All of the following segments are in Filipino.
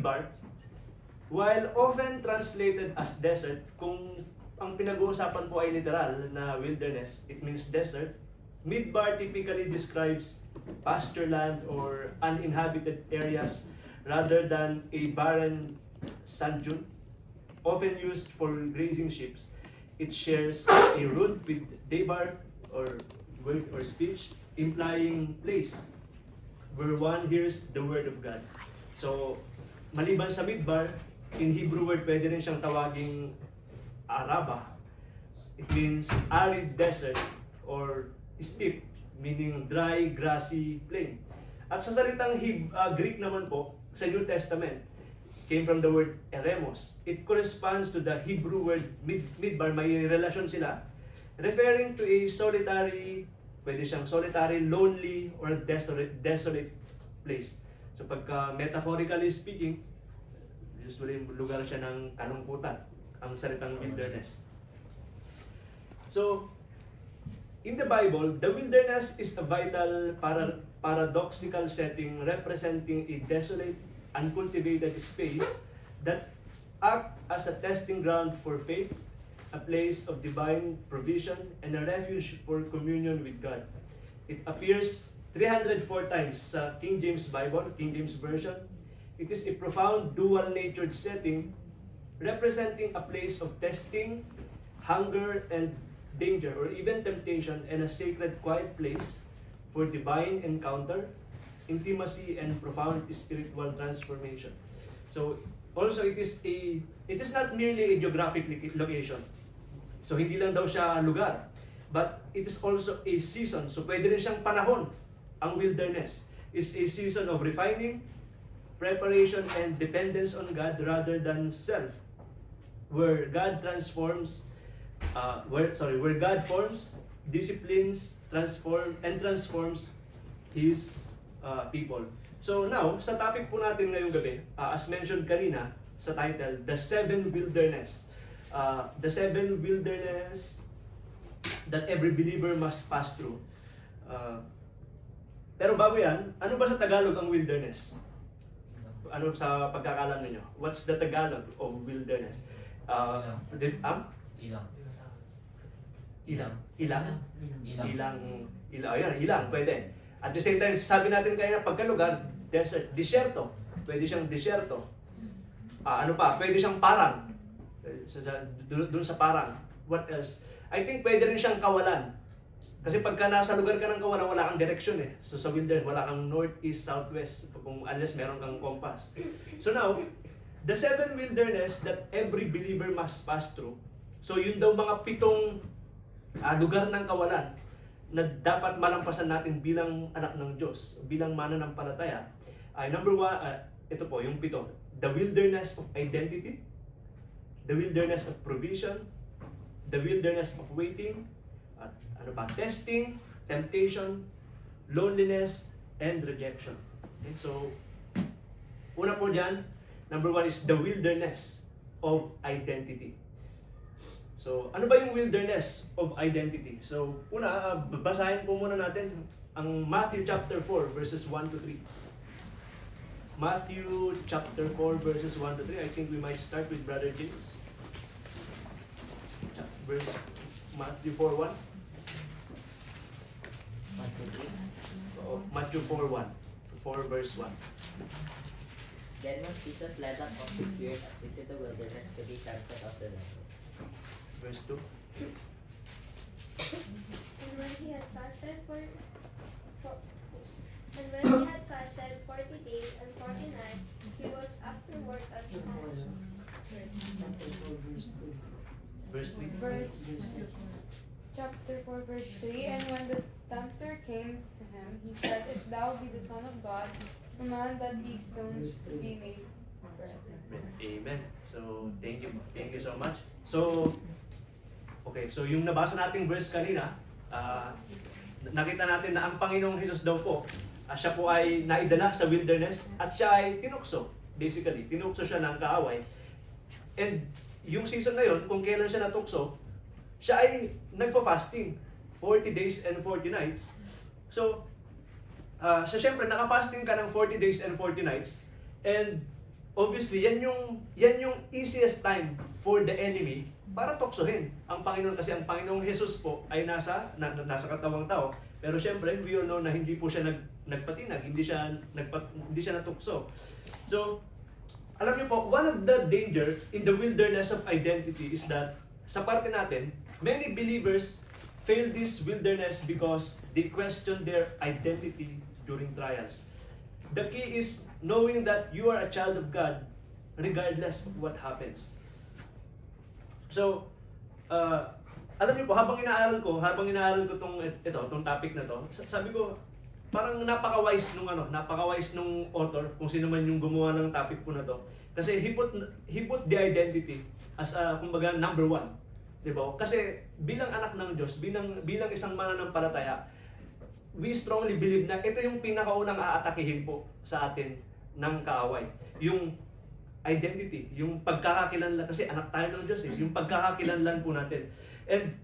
Midbar, while often translated as desert, kung ang pinag-uusapan po ay literal na wilderness, it means desert, Midbar typically describes pasture land or uninhabited areas rather than a barren sand dune, often used for grazing sheep. It shares a root with debar or word or speech, implying place where one hears the word of God. So, maliban sa Midbar, in Hebrew word pwede rin siyang tawaging Araba. It means arid desert or steppe, meaning dry, grassy plain. At sa salitang Greek naman po, sa New Testament, came from the word eremos. It corresponds to the Hebrew word Midbar, may relasyon sila, referring to a solitary, pwede siyang solitary, lonely, or desolate place. So pagka metaphorically speaking, usually lugar siya ng kalungkutan, ang salitang wilderness. So, in the Bible, the wilderness is a vital paradoxical setting representing a desolate, uncultivated space that act as a testing ground for faith, a place of divine provision, and a refuge for communion with God. It appears 304 times sa King James Bible, King James Version. It is a profound dual-natured setting representing a place of testing, hunger, and danger, or even temptation, and a sacred quiet place for divine encounter, intimacy, and profound spiritual transformation. So, also it is not merely a geographic location. So, hindi lang daw siya lugar, but it is also a season. So, pwede rin siyang panahon. Ang wilderness is a season of refining, preparation, and dependence on God rather than self, where God transforms, where God forms, disciplines, transforms His people. So now, sa topic po natin ngayong gabi, as mentioned kanina sa title, The Seven Wilderness. The seven wilderness that every believer must pass through. Pero bago yan, ano ba sa Tagalog ang wilderness? Ano sa pagkakalam ninyo? What's the Tagalog of wilderness? Ilang, pwede. At the same time, sabi natin kaya pagkalugar, desert, disyerto. Pwede siyang disyerto. Ano pa? Pwede siyang parang. Doon sa parang. What else? I think pwede rin siyang kawalan. Kasi pagka nasa lugar ka ng kawalan, wala kang direksyon eh. So sa wilderness, wala kang north, east, southwest, unless meron kang compass. So now, the seven wilderness that every believer must pass through. So yun daw mga 7 lugar ng kawalan na dapat malampasan natin bilang anak ng Diyos, bilang mananampalataya. Number 1, ito po, yung 7. The wilderness of identity, the wilderness of provision, the wilderness of waiting, testing, temptation, loneliness, and rejection. Okay, so, una po dyan, number 1 is the wilderness of identity. So, ano ba yung wilderness of identity? So, una, basahin po muna natin ang Matthew chapter 4, verses 1 to 3. Matthew chapter 4, verses 1 to 3. I think we might start with Brother James. Matthew 4:1. Matthew 4:1. 4 verse 1. Then was Jesus led up of the Spirit into the wilderness to be tempted of the devil. Verse 2. And when he had fasted 40 days and 40 nights, he was afterward at home. Verse 3. Chapter 4, verse 3. And when the tempter came to him, he said, If thou be the Son of God, command that these stones be made bread. Amen. So, thank you. Thank you so much. So, okay. So, yung nabasa nating verse kanina, nakita natin na ang Panginoong Hesus daw po, siya po ay naidala sa wilderness at siya ay tinukso. Basically, tinukso siya ng kaaway. And yung season na yun, kung kailan siya natukso, siya ay nagpa-fasting. 40 days and 40 nights. So, syempre, naka-fasting ka ng 40 days and 40 nights. And obviously, yan yung easiest time for the enemy para tuksohin ang Panginoon, kasi ang Panginoong Jesus po ay nasa katawang tao. Pero syempre, we all know na hindi po siya nagpatinag, hindi siya natukso. So, alam niyo po, one of the danger in the wilderness of identity is that sa parte natin, many believers fail this wilderness because they question their identity during trials. The key is knowing that you are a child of God regardless of what happens. So, alam niyo po, habang inaaral ko tong topic na to, sabi ko, parang napaka-wise nung author, kung sino man yung gumawa ng topic po na to. Kasi he put the identity as kumbaga number one. Diba? Kasi bilang anak ng Diyos, bilang isang mananampalataya, we strongly believe na ito yung pinakaunang aatakihin po sa atin ng kaaway. Yung identity, yung pagkakakilanlan, kasi anak tayo ng Diyos yung pagkakakilanlan po natin. And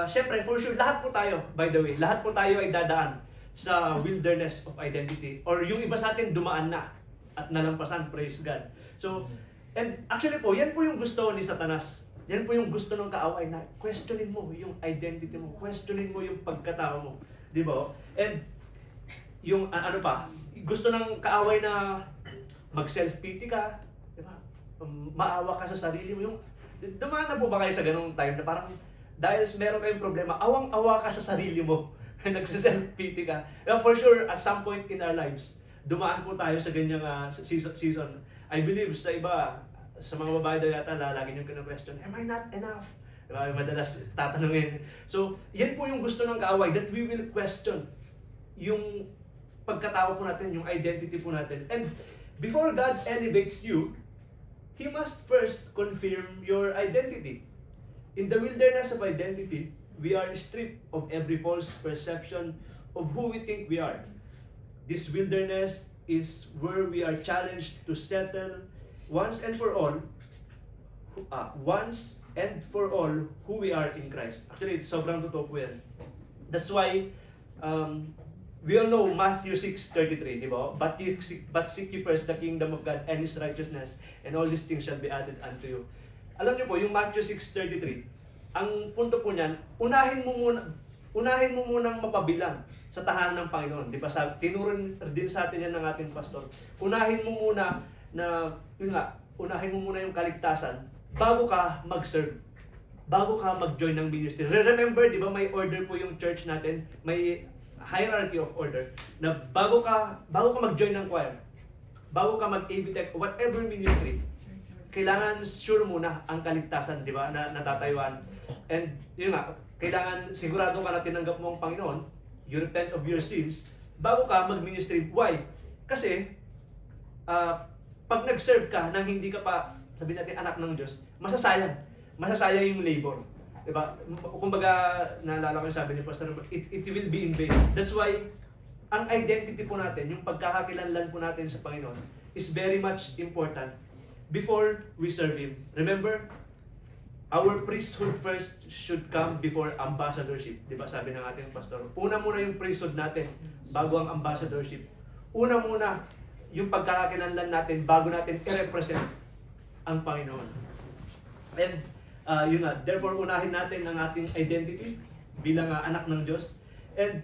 syempre, for sure, lahat po tayo, by the way, lahat po tayo ay dadaan sa wilderness of identity. Or yung iba sa atin dumaan na at nalampasan, praise God. So, and actually po, yan po yung gusto ni Satanas. Yan po yung gusto ng kaaway na questionin mo yung identity mo, questionin mo yung pagkatao mo. Di ba? And yung ano pa, gusto ng kaaway na mag-self-pity ka, di ba? Maawa ka sa sarili mo. Dumaan na po ba kayo sa ganung time na parang dahil meron kayong problema, awang-awa ka sa sarili mo, nagse-self-pity ka. For sure, at some point in our lives, dumaan po tayo sa ganyang season. I believe sa iba, sa mga babae daw yata, lagi niyong kina-question, am I not enough? Diba? Madalas tatanungin. So, yan po yung gusto ng kaaway, that we will question yung pagkatao po natin, yung identity po natin. And before God elevates you, He must first confirm your identity. In the wilderness of identity, we are stripped of every false perception of who we think we are. This wilderness is where we are challenged to settle once and for all who we are in Christ. Actually, sobrang totoo po yan. That's why we all know Matthew 6:33, di ba? But seek ye first the kingdom of God and His righteousness, and all these things shall be added unto you. Alam niyo po, yung Matthew 6:33, ang punto po niyan, unahin mo munang mapabilang sa tahanan ng Panginoon. Di ba? Tinuro din sa atin yan ng ating pastor. Unahin mo muna yung kaligtasan bago ka mag-serve, bago ka mag-join ng ministry. Remember, di ba, may order po yung church natin, may hierarchy of order, na bago ka mag-join ng choir, bago ka mag-ABTech, whatever ministry, kailangan sure muna ang kaligtasan, di ba, na natatayuan. And yun nga, kailangan sigurado ka na tinanggap mo ang Panginoon, you repent of your sins, bago ka mag-ministry. Why? Kasi, pag nag-serve ka nang hindi ka pa, sabihin natin, anak ng Diyos, masasayang yung labor. Diba? Kumbaga, naalala ko yung sabi ni Pastor, it will be in vain. That's why, ang identity po natin, yung pagkakakilanlan po natin sa Panginoon, is very much important before we serve Him. Remember, our priesthood first should come before ambassadorship. Diba? Sabi ng ating pastor, una muna yung priesthood natin bago ang ambassadorship. Una muna yung pagkakakilanlan natin bago natin i-represent ang Panginoon. And yun nga, therefore unahin natin ang ating identity bilang anak ng Diyos. And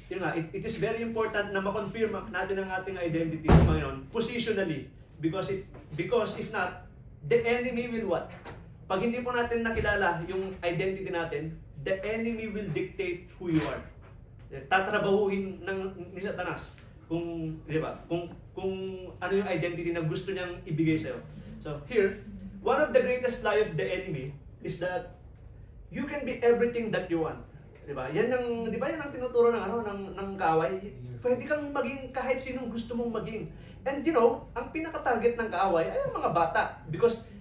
yun nga, it is very important na ma-confirm natin ang ating identity sa Panginoon positionally, because if not, the enemy will what? Pag hindi po natin nakilala yung identity natin, the enemy will dictate who you are. Tatrabahuhin ni Satanas kung, di ba? Kung ano yung identity na gusto niyang ibigay sa'yo. So here, one of the greatest lie of the enemy is that you can be everything that you want. Di ba? Yan ang tinuturo ng kaaway. Pwede kang maging kahit sinong gusto mong maging. And you know, ang pinaka-target ng kaaway ay ang mga bata, because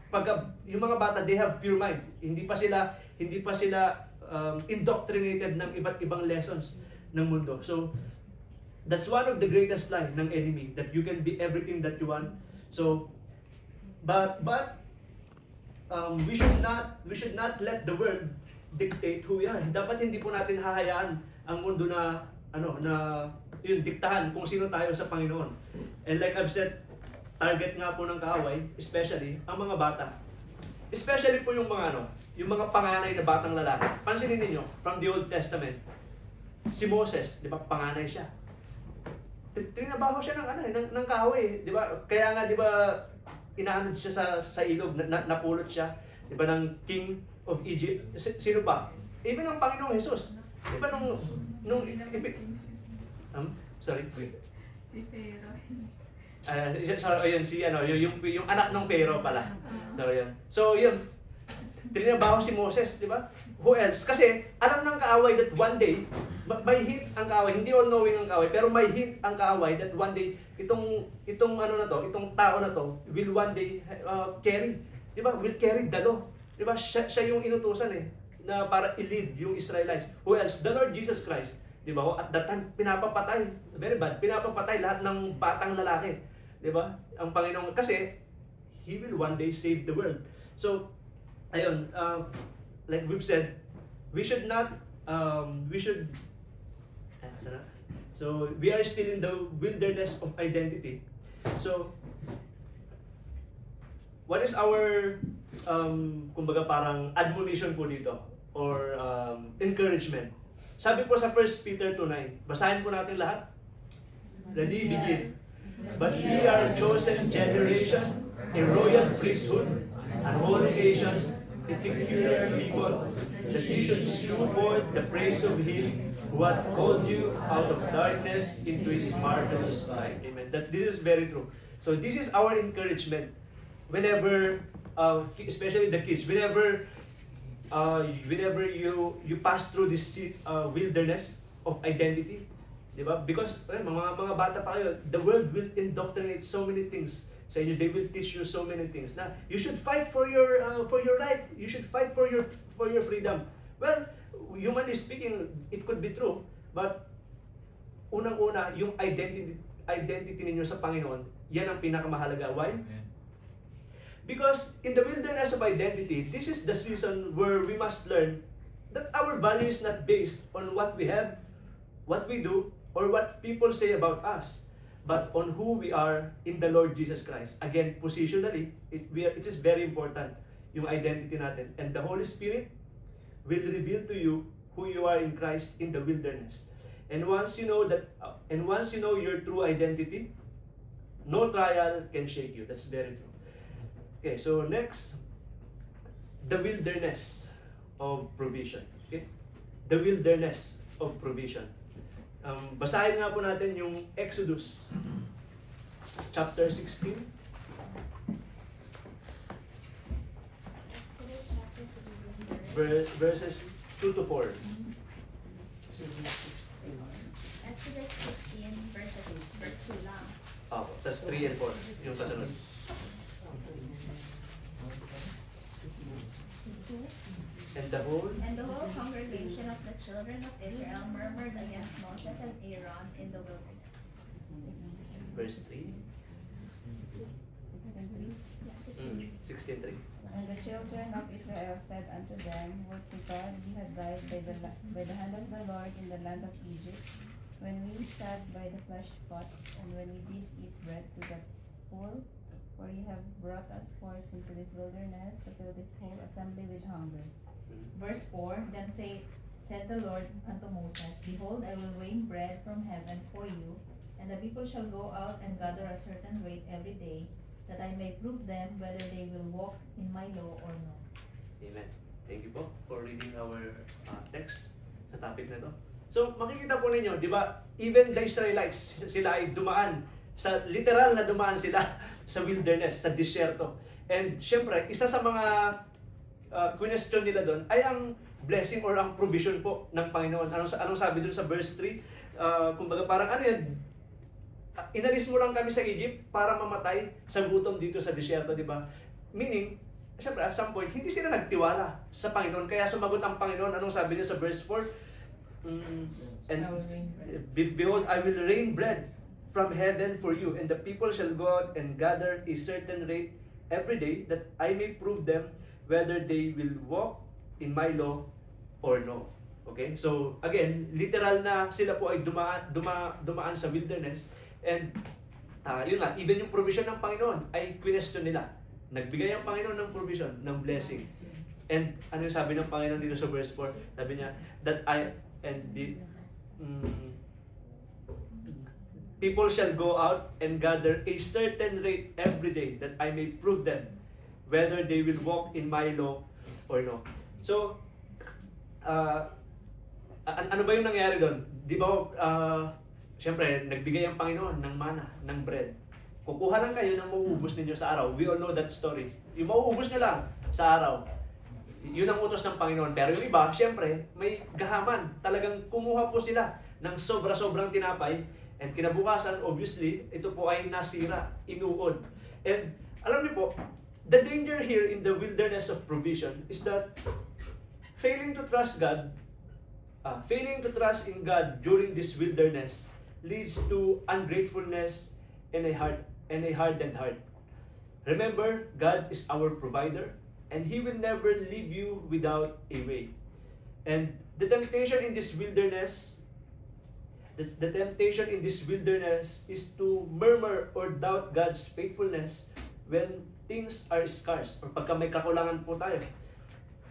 pag yung mga bata, they have pure mind. Hindi pa sila indoctrinated ng iba't ibang lessons ng mundo. So that's one of the greatest lie ng enemy, that you can be everything that you want. So but we should not let the world dictate who we are. Dapat hindi po natin hahayaan ang mundo na yun, diktahan kung sino tayo sa Panginoon. And like I've said, target nga po ng kaaway, especially ang mga bata. Especially po yung mga yung mga panganay na batang lalaki. Pansinin niyo from the Old Testament, si Moses, di ba, panganay siya. Trinabaho siya ng kaaway, di ba? Kaya nga, di ba, inaanod siya sa ilog, napulot siya, di ba, ng king of Egypt. Sino pa? Even ang Panginoong Jesus. Di ba sorry? Si Pero. Yung anak ng Pharaoh pala. So, yun. Trinabaho si Moses, di ba? Who else? Kasi, alam ng kaaway that one day, may hint ang kaaway, hindi all-knowing ang kaaway, pero may hint ang kaaway that one day, itong tao na to, will one day carry, di ba? Will carry the law. Di ba? Siya yung inutusan na para i-lead yung Israelites. Who else? The Lord Jesus Christ. Di ba? At that time, pinapapatay. Very bad. Pinapapatay lahat ng batang lalaki. Di ba? Ang Panginoon, kasi, He will one day save the world. So, ayun, like we've said, so we are still in the wilderness of identity. So, what is our, kumbaga parang admonition po dito, or encouragement? Sabi po sa 1 Peter 2:9, basahin po natin lahat. Ready? Begin. But ye are a chosen generation, a royal priesthood, a holy nation, a peculiar people, that ye should shew forth the praise of Him who hath called you out of darkness into His marvelous light. Amen. That this is very true. So this is our encouragement. Whenever, especially the kids, whenever you pass through this wilderness of identity, di ba? Because mga bata pa kayo, the world will indoctrinate so many things sa inyo. They will teach you so many things. Na you should fight for your right. You should fight for your freedom. Well, humanly speaking, it could be true, but unang-una, yung identity ninyo sa Panginoon, yan ang pinakamahalaga. Why? Because in the wilderness of identity, this is the season where we must learn that our value is not based on what we have, what we do, or what people say about us, but on who we are in the Lord Jesus Christ. Again, positionally, it is very important, yung identity natin. And the Holy Spirit will reveal to you who you are in Christ in the wilderness. And once you know that, and once you know your true identity, no trial can shake you. That's very true. Okay, so next, the wilderness of provision. Okay? The wilderness of provision. Basahin nga po natin yung Exodus chapter 16. Verses 2 to 4. Exodus 16, verse 2 lang. Tapos 3 and 4, yung kasunod. And the whole congregation of the children of Israel murmured against Moses and Aaron in the wilderness. verse 3. 16:3. And the children of Israel said unto them, Would to God we had died by the hand of the Lord in the land of Egypt, when we sat by the fleshed pots, and when we did eat bread to the full, for ye have brought us forth into this wilderness to fill this whole assembly with hunger. Verse 4, Then said the Lord unto Moses, Behold, I will rain bread from heaven for you, and the people shall go out and gather a certain rate every day, that I may prove them whether they will walk in my law or no. Amen. Thank you po for reading our text sa topic na to. So, makikita po ninyo, di ba, even the Israelites, sila ay dumaan, literal na dumaan sila sa wilderness, sa disyerto. And syempre, isa sa mga question nila doon ay ang blessing or ang provision po ng Panginoon. Anong sabi doon sa verse 3? Kumbaga parang ano yan, inalis mo lang kami sa Egypt para mamatay sa gutom dito sa disyerto, di ba? Meaning, syempre at some point, hindi sila nagtiwala sa Panginoon. Kaya sumagot ang Panginoon. Anong sabi niya sa verse 4? And behold, I will rain bread from heaven for you, and the people shall go out and gather a certain rate every day, that I may prove them whether they will walk in my law or no. Okay? So, again, literal na sila po ay dumaan sa wilderness. And, yun nga, even yung provision ng Panginoon ay question nila. Nagbigay ang Panginoon ng provision, ng blessing. And, ano yung sabi ng Panginoon dito sa verse 4? Sabi niya, people shall go out and gather a certain rate every day, that I may prove them whether they will walk in my law or no. So, ano ba yung nangyari doon? Di ba, siyempre, nagbigay ang Panginoon ng mana, ng bread. Kukuha lang kayo ng mauubos ninyo sa araw. We all know that story. Yung mauubos nyo lang sa araw, yun ang utos ng Panginoon. Pero yung iba, siyempre, may gahaman. Talagang kumuha po sila ng sobra-sobrang tinapay. And kinabukasan, obviously, ito po ay nasira, inuod. And alam niyo po, the danger here in the wilderness of provision is that failing to trust in God during this wilderness leads to ungratefulness and a hardened heart. Remember, God is our provider, and He will never leave you without a way. And the temptation in this wilderness is to murmur or doubt God's faithfulness when things are scarce or pagka may kakulangan po tayo.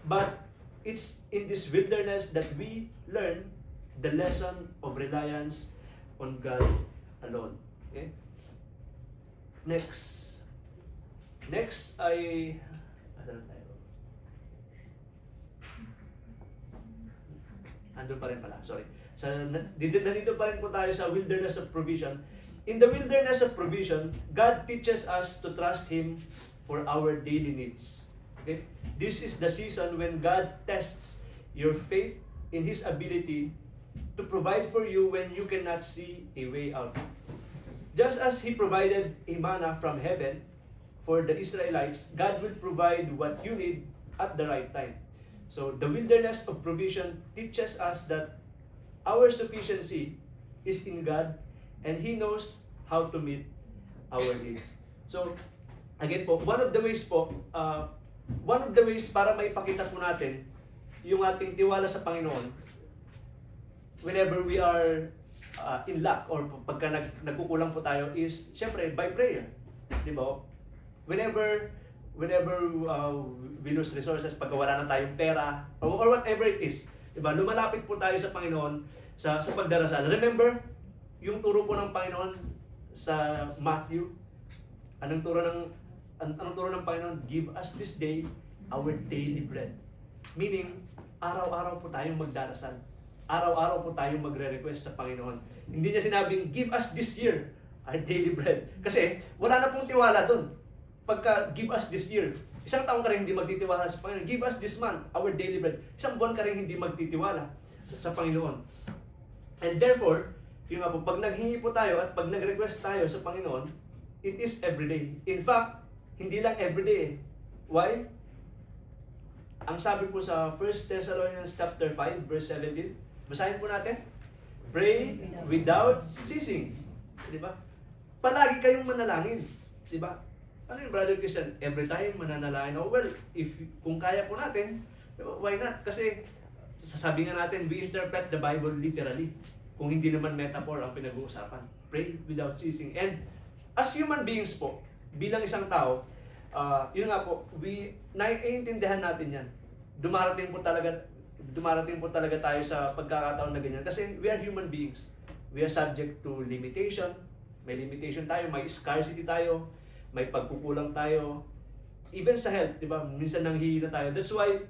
But it's in this wilderness that we learn the lesson of reliance on God alone. Okay? Next ay andun pa rin pala, sorry. Nandito pa rin po tayo sa wilderness of provision. In the wilderness of provision, God teaches us to trust Him for our daily needs. Okay? This is the season when God tests your faith in His ability to provide for you when you cannot see a way out. Just as He provided a manna from heaven for the Israelites, God will provide what you need at the right time. So, the wilderness of provision teaches us that our sufficiency is in God, and He knows how to meet our needs. So, again po, one of the ways para maipakita po natin yung ating tiwala sa Panginoon whenever we are in lack or pagka nagkukulang po tayo is, syempre, by prayer. Di ba? Whenever we lose resources, pagka wala na tayong pera, or whatever it is, diba? Lumalapit po tayo sa Panginoon sa pagdarasal. Remember, yung turo po ng Panginoon sa Matthew, anong turo ng Panginoon? Give us this day our daily bread. Meaning, araw-araw po tayong magdarasal. Araw-araw po tayong magre-request sa Panginoon. Hindi niya sinabing, give us this year our daily bread. Kasi, wala na pong tiwala dun. Pagka give us this year, isang taon ka rin hindi magtitiwala sa Panginoon. Give us this month, our daily bread. Isang buwan ka rin hindi magtitiwala sa Panginoon. And therefore, yung nga po, pag naghingi po tayo at pag nag-request tayo sa Panginoon, it is everyday. In fact, hindi lang everyday. Why? Ang sabi po sa 1 Thessalonians chapter 5, verse 17, basahin po natin. Pray without ceasing. Di ba? Palagi kayong manalangin. Di ba? Ano yung brother Christian? Every time mananalangin. Oh, well, kung kaya po natin, why not? Kasi sasabi nga natin, we interpret the Bible literally. Kung hindi naman metaphor ang pinag-uusapan. Pray without ceasing. And as human beings po, bilang isang tao, yun nga po, naiintindihan natin yan. Dumarating po talaga tayo sa pagkakataon na ganyan. Kasi we are human beings. We are subject to limitation. May limitation tayo, may scarcity tayo, may pagkukulang tayo. Even sa health, di ba? Minsan nanghihina tayo. That's why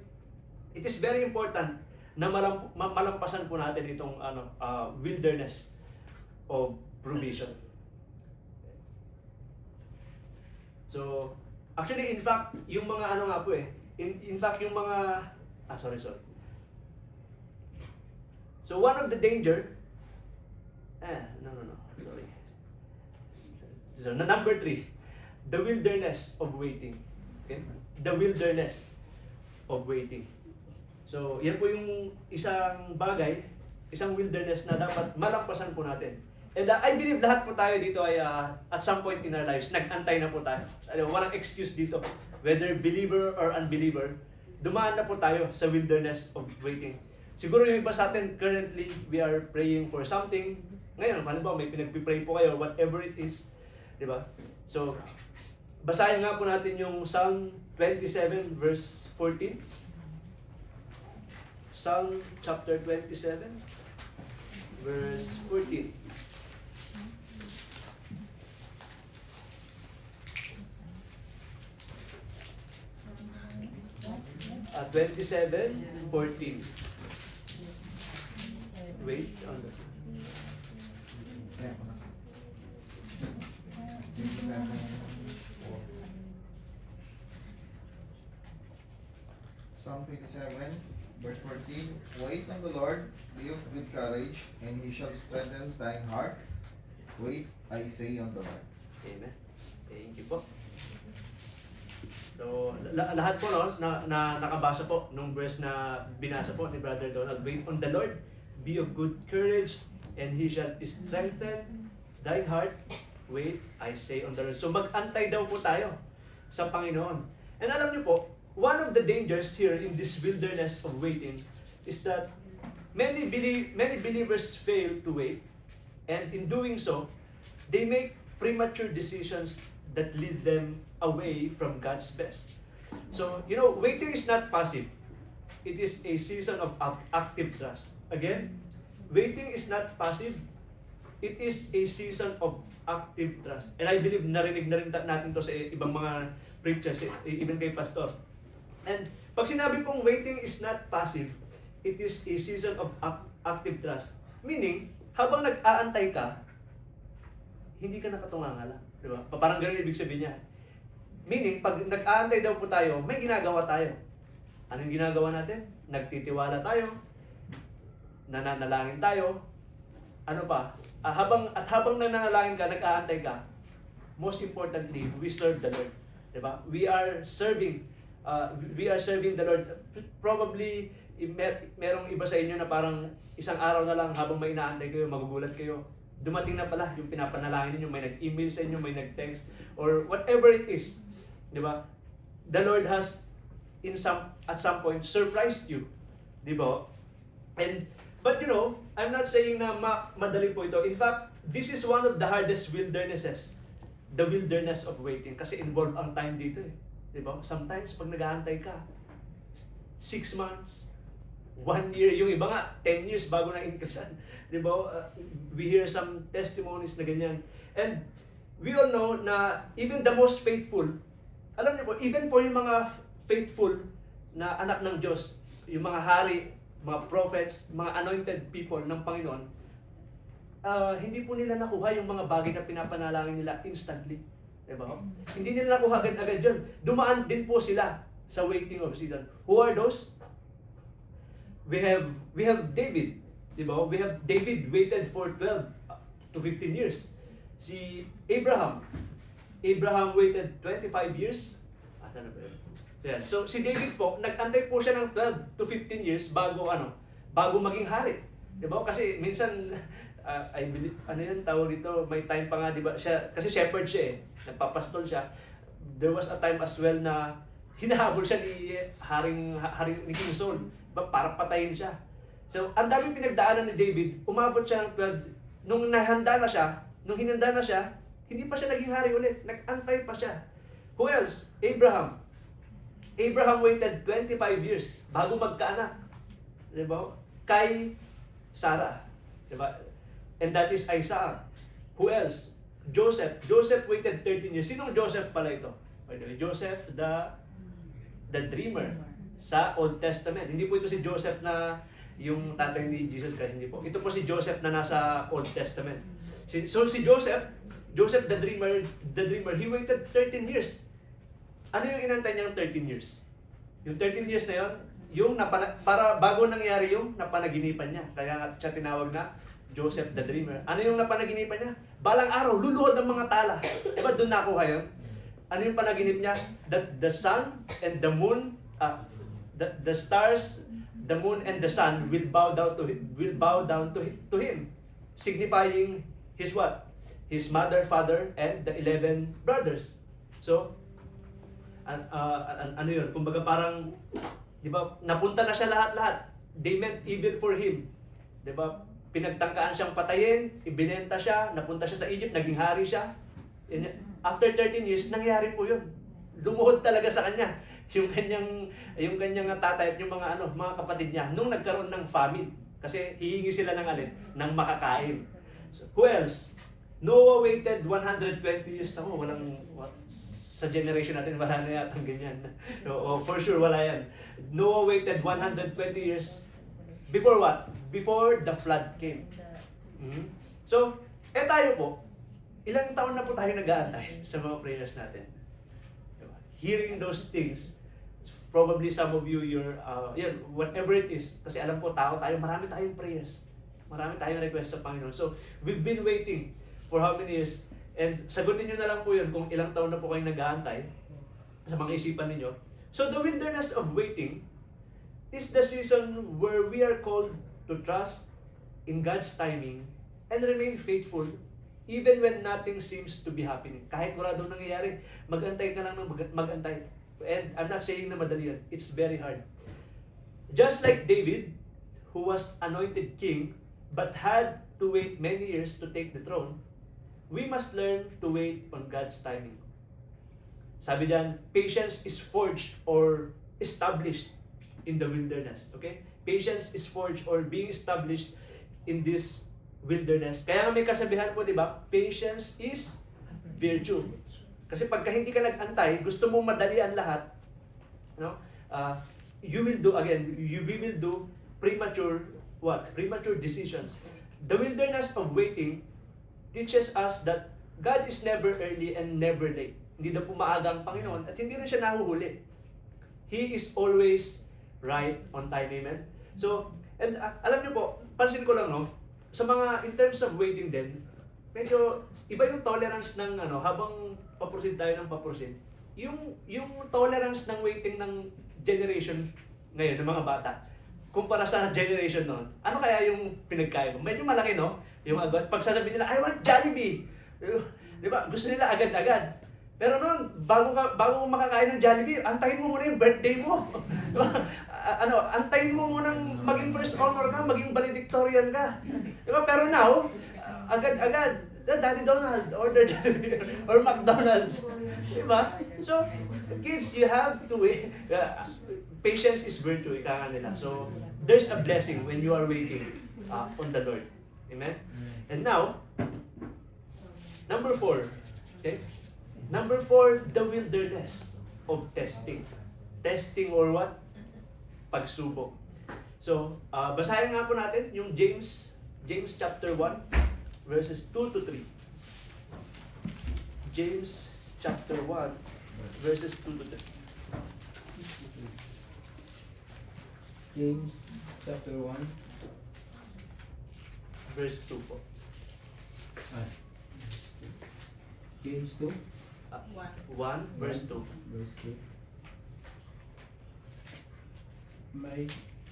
it is very important na malampasan po natin itong wilderness of provision. So, actually, in fact, yung mga sorry. So, one of the danger, sorry. So, number 3, the wilderness of waiting. Okay? The wilderness of waiting. So, yan po yung isang bagay, isang wilderness na dapat malampasan po natin. And I believe lahat po tayo dito ay at some point in our lives, nag-antay na po tayo. Walang excuse dito. Whether believer or unbeliever, dumaan na po tayo sa wilderness of waiting. Siguro yung iba sa atin, currently, we are praying for something. Ngayon, halimbawa, may pinagpipray po kayo, whatever it is. Di ba? So, basahin nga po natin yung Psalm 27 verse 14. Psalm chapter 27 verse 14. 27:14. Wait, on the Psalm 27, verse 14. Wait on the Lord, be of good courage, and He shall strengthen thine heart. Wait, I say on the Lord. Amen. Thank you po. So, lahat po no, na nakabasa po nung verse na binasa po ni Brother Donald. Wait on the Lord, be of good courage, and He shall strengthen thine heart. Wait, I say on the Lord. So mag-antay daw po tayo sa Panginoon. And alam niyo po, one of the dangers here in this wilderness of waiting is that many believers fail to wait, and in doing so, they make premature decisions that lead them away from God's best. So, you know, waiting is not passive. It is a season of active trust. Again, waiting is not passive. It is a season of active trust. And I believe narinig na rin natin to sa ibang mga preachers, even kay Pastor. And pag sinabi pong waiting is not passive, it is a season of active trust. Meaning, habang nag-aantay ka, hindi ka nakatunganga lang. Diba? Parang ganun ibig sabihin niya. Meaning, pag nag-aantay daw po tayo, may ginagawa tayo. Anong ginagawa natin? Nagtitiwala tayo, nananalangin tayo, ano pa? Habang nananalangin ka, nag-aantay ka, most importantly, we serve the Lord. Diba? We are serving the Lord. Probably, merong iba sa inyo na parang isang araw na lang habang may inaantay kayo, magugulat kayo. Dumating na pala yung pinapanalangin niyo, may nag-email sa inyo, may nag-text, or whatever it is. Di ba? The Lord has, at some point, surprised you. Di ba? But you know, I'm not saying na madali po ito. In fact, this is one of the hardest wildernesses. The wilderness of waiting. Kasi involved ang time dito eh. Di ba? Sometimes, pag nag-aantay ka, 6 months, 1 year, yung iba nga, 10 years bago na increasean. Di ba? We hear some testimonies na ganyan. And we all know na even the most faithful, alam niyo po, even po yung mga faithful na anak ng Diyos, yung mga hari, mga prophets, mga anointed people ng Panginoon, hindi po nila nakuha yung mga bagay na pinapanalangin nila instantly. Di ba? Hindi nila nakuha agad-agad yun. Dumaan din po sila sa waiting of season. Who are those? We have David, di ba? We have David waited for 12 to 15 years. Si Abraham waited 25 years. Ano ba yun? So si David po, nag-antay po siya ng 12 to 15 years bago maging hari. Di ba? Kasi minsan I believe, ano yun, tawag dito, may time pa nga, di ba? Kasi shepherd siya eh. Nagpapastol siya. There was a time as well na hinahabol siya ni Haring King Saul. Para patayin siya. So, ang daming pinagdaanan ni David, umabot siya ng 12. Nung hinanda na siya, hindi pa siya naging hari ulit. Nag-antay pa siya. Who else? Abraham. Abraham waited 25 years bago magkaanak. Diba? Kay Sarah. Diba? And that is Isaac. Who else? Joseph. Joseph waited 13 years. Sinong Joseph pala ito? By the way, Joseph the dreamer sa Old Testament. Hindi po ito si Joseph na yung tatay ni Jesus Christ, hindi po. Ito po si Joseph na nasa Old Testament. So si Joseph the dreamer, he waited 13 years. Ano yung inantay niya ng 13 years? Yung 13 years na yun, para bago nangyari yung napanaginipan niya. Kaya nga siya tinawag na Joseph the dreamer. Ano yung napanaginipan niya? Balang araw, luluhod ng mga tala. Diba doon nakuha yun? Ano yung panaginip niya? That the sun and the moon, the stars, the moon and the sun will bow down to him, signifying his what? His mother, father, and the 11 brothers. So, ano yun? Kumbaga parang, di ba, napunta na siya lahat-lahat. they meant evil for him. Diba? Pinagtangkaan siyang patayin, ibinenta siya, napunta siya sa Egypt, naging hari siya. And after 13 years, nangyari po yun. Lumuhod talaga sa kanya yung kanyang tatay at yung mga kapatid niya nung nagkaroon ng famine. Kasi hihingi sila ng alin? Ng makakain. So, who else? Noah waited 120 years na sa generation natin, wala na yata ganyan. So, for sure, wala yan. Noah waited 120 years. Before what? Before the flood came. So, tayo po, ilang taon na po tayo nag-aantay sa mga prayers natin? Diba? Hearing those things, probably some of you, whatever it is, kasi alam po, tao tayo, marami tayong prayers. Marami tayong request sa Panginoon. So, we've been waiting for how many years? And sagutin nyo na lang po yun kung ilang taon na po kayong nag-aantay sa mga isipan ninyo. So, the wilderness of waiting is the season where we are called to trust in God's timing and remain faithful even when nothing seems to be happening. Kahit wala doon nangyayari, mag-antay ka lang ng mag-antay. And I'm not saying na madali yan. It's very hard. Just like David, who was anointed king but had to wait many years to take the throne, we must learn to wait on God's timing. Sabi diyan, patience is forged or established in the wilderness. Okay? Patience is forged or being established in this wilderness. Kaya may kasabihan po, di ba? Patience is virtue. Kasi pagka hindi ka nag-antay, gusto mong madali ang lahat, we will do premature decisions. The wilderness of waiting teaches us that God is never early and never late. Hindi na po maaga ang Panginoon at hindi rin siya nahuhuli. He is always right on time, amen? So, and alam niyo po, pansin ko lang, in terms of waiting din, medyo iba yung tolerance ng habang paproceed tayo ng paproceed. Yung tolerance ng waiting ng generation ngayon, ng mga bata, kumpara sa generation noon, ano kaya yung pinagkaiba? Medyo malaki, no? Yung pag sasabihin nila, I want Jollibee! Di ba? Gusto nila agad-agad. Pero noon, bago mo makakain ng Jollibee, antayin mo muna yung birthday mo. Antayin mo muna maging first honor ka, maging valedictorian ka. Diba? Pero now, agad-agad, Daddy Donald, order Jollibee, or McDonald's. Diba? So, kids, you have to wait. Patience is virtue, ika nga nila. So, there's a blessing when you are waiting on the Lord. Amen? And now, number 4. Okay? Number 4, the wilderness of testing. Testing or what? Pagsubok. So, basahin nga po natin yung James chapter 1, verses 2 to 3. James chapter 1, verses 2 to 3. James chapter 1, Verse 2 po. James 2, 1, verse 2. verse 2. My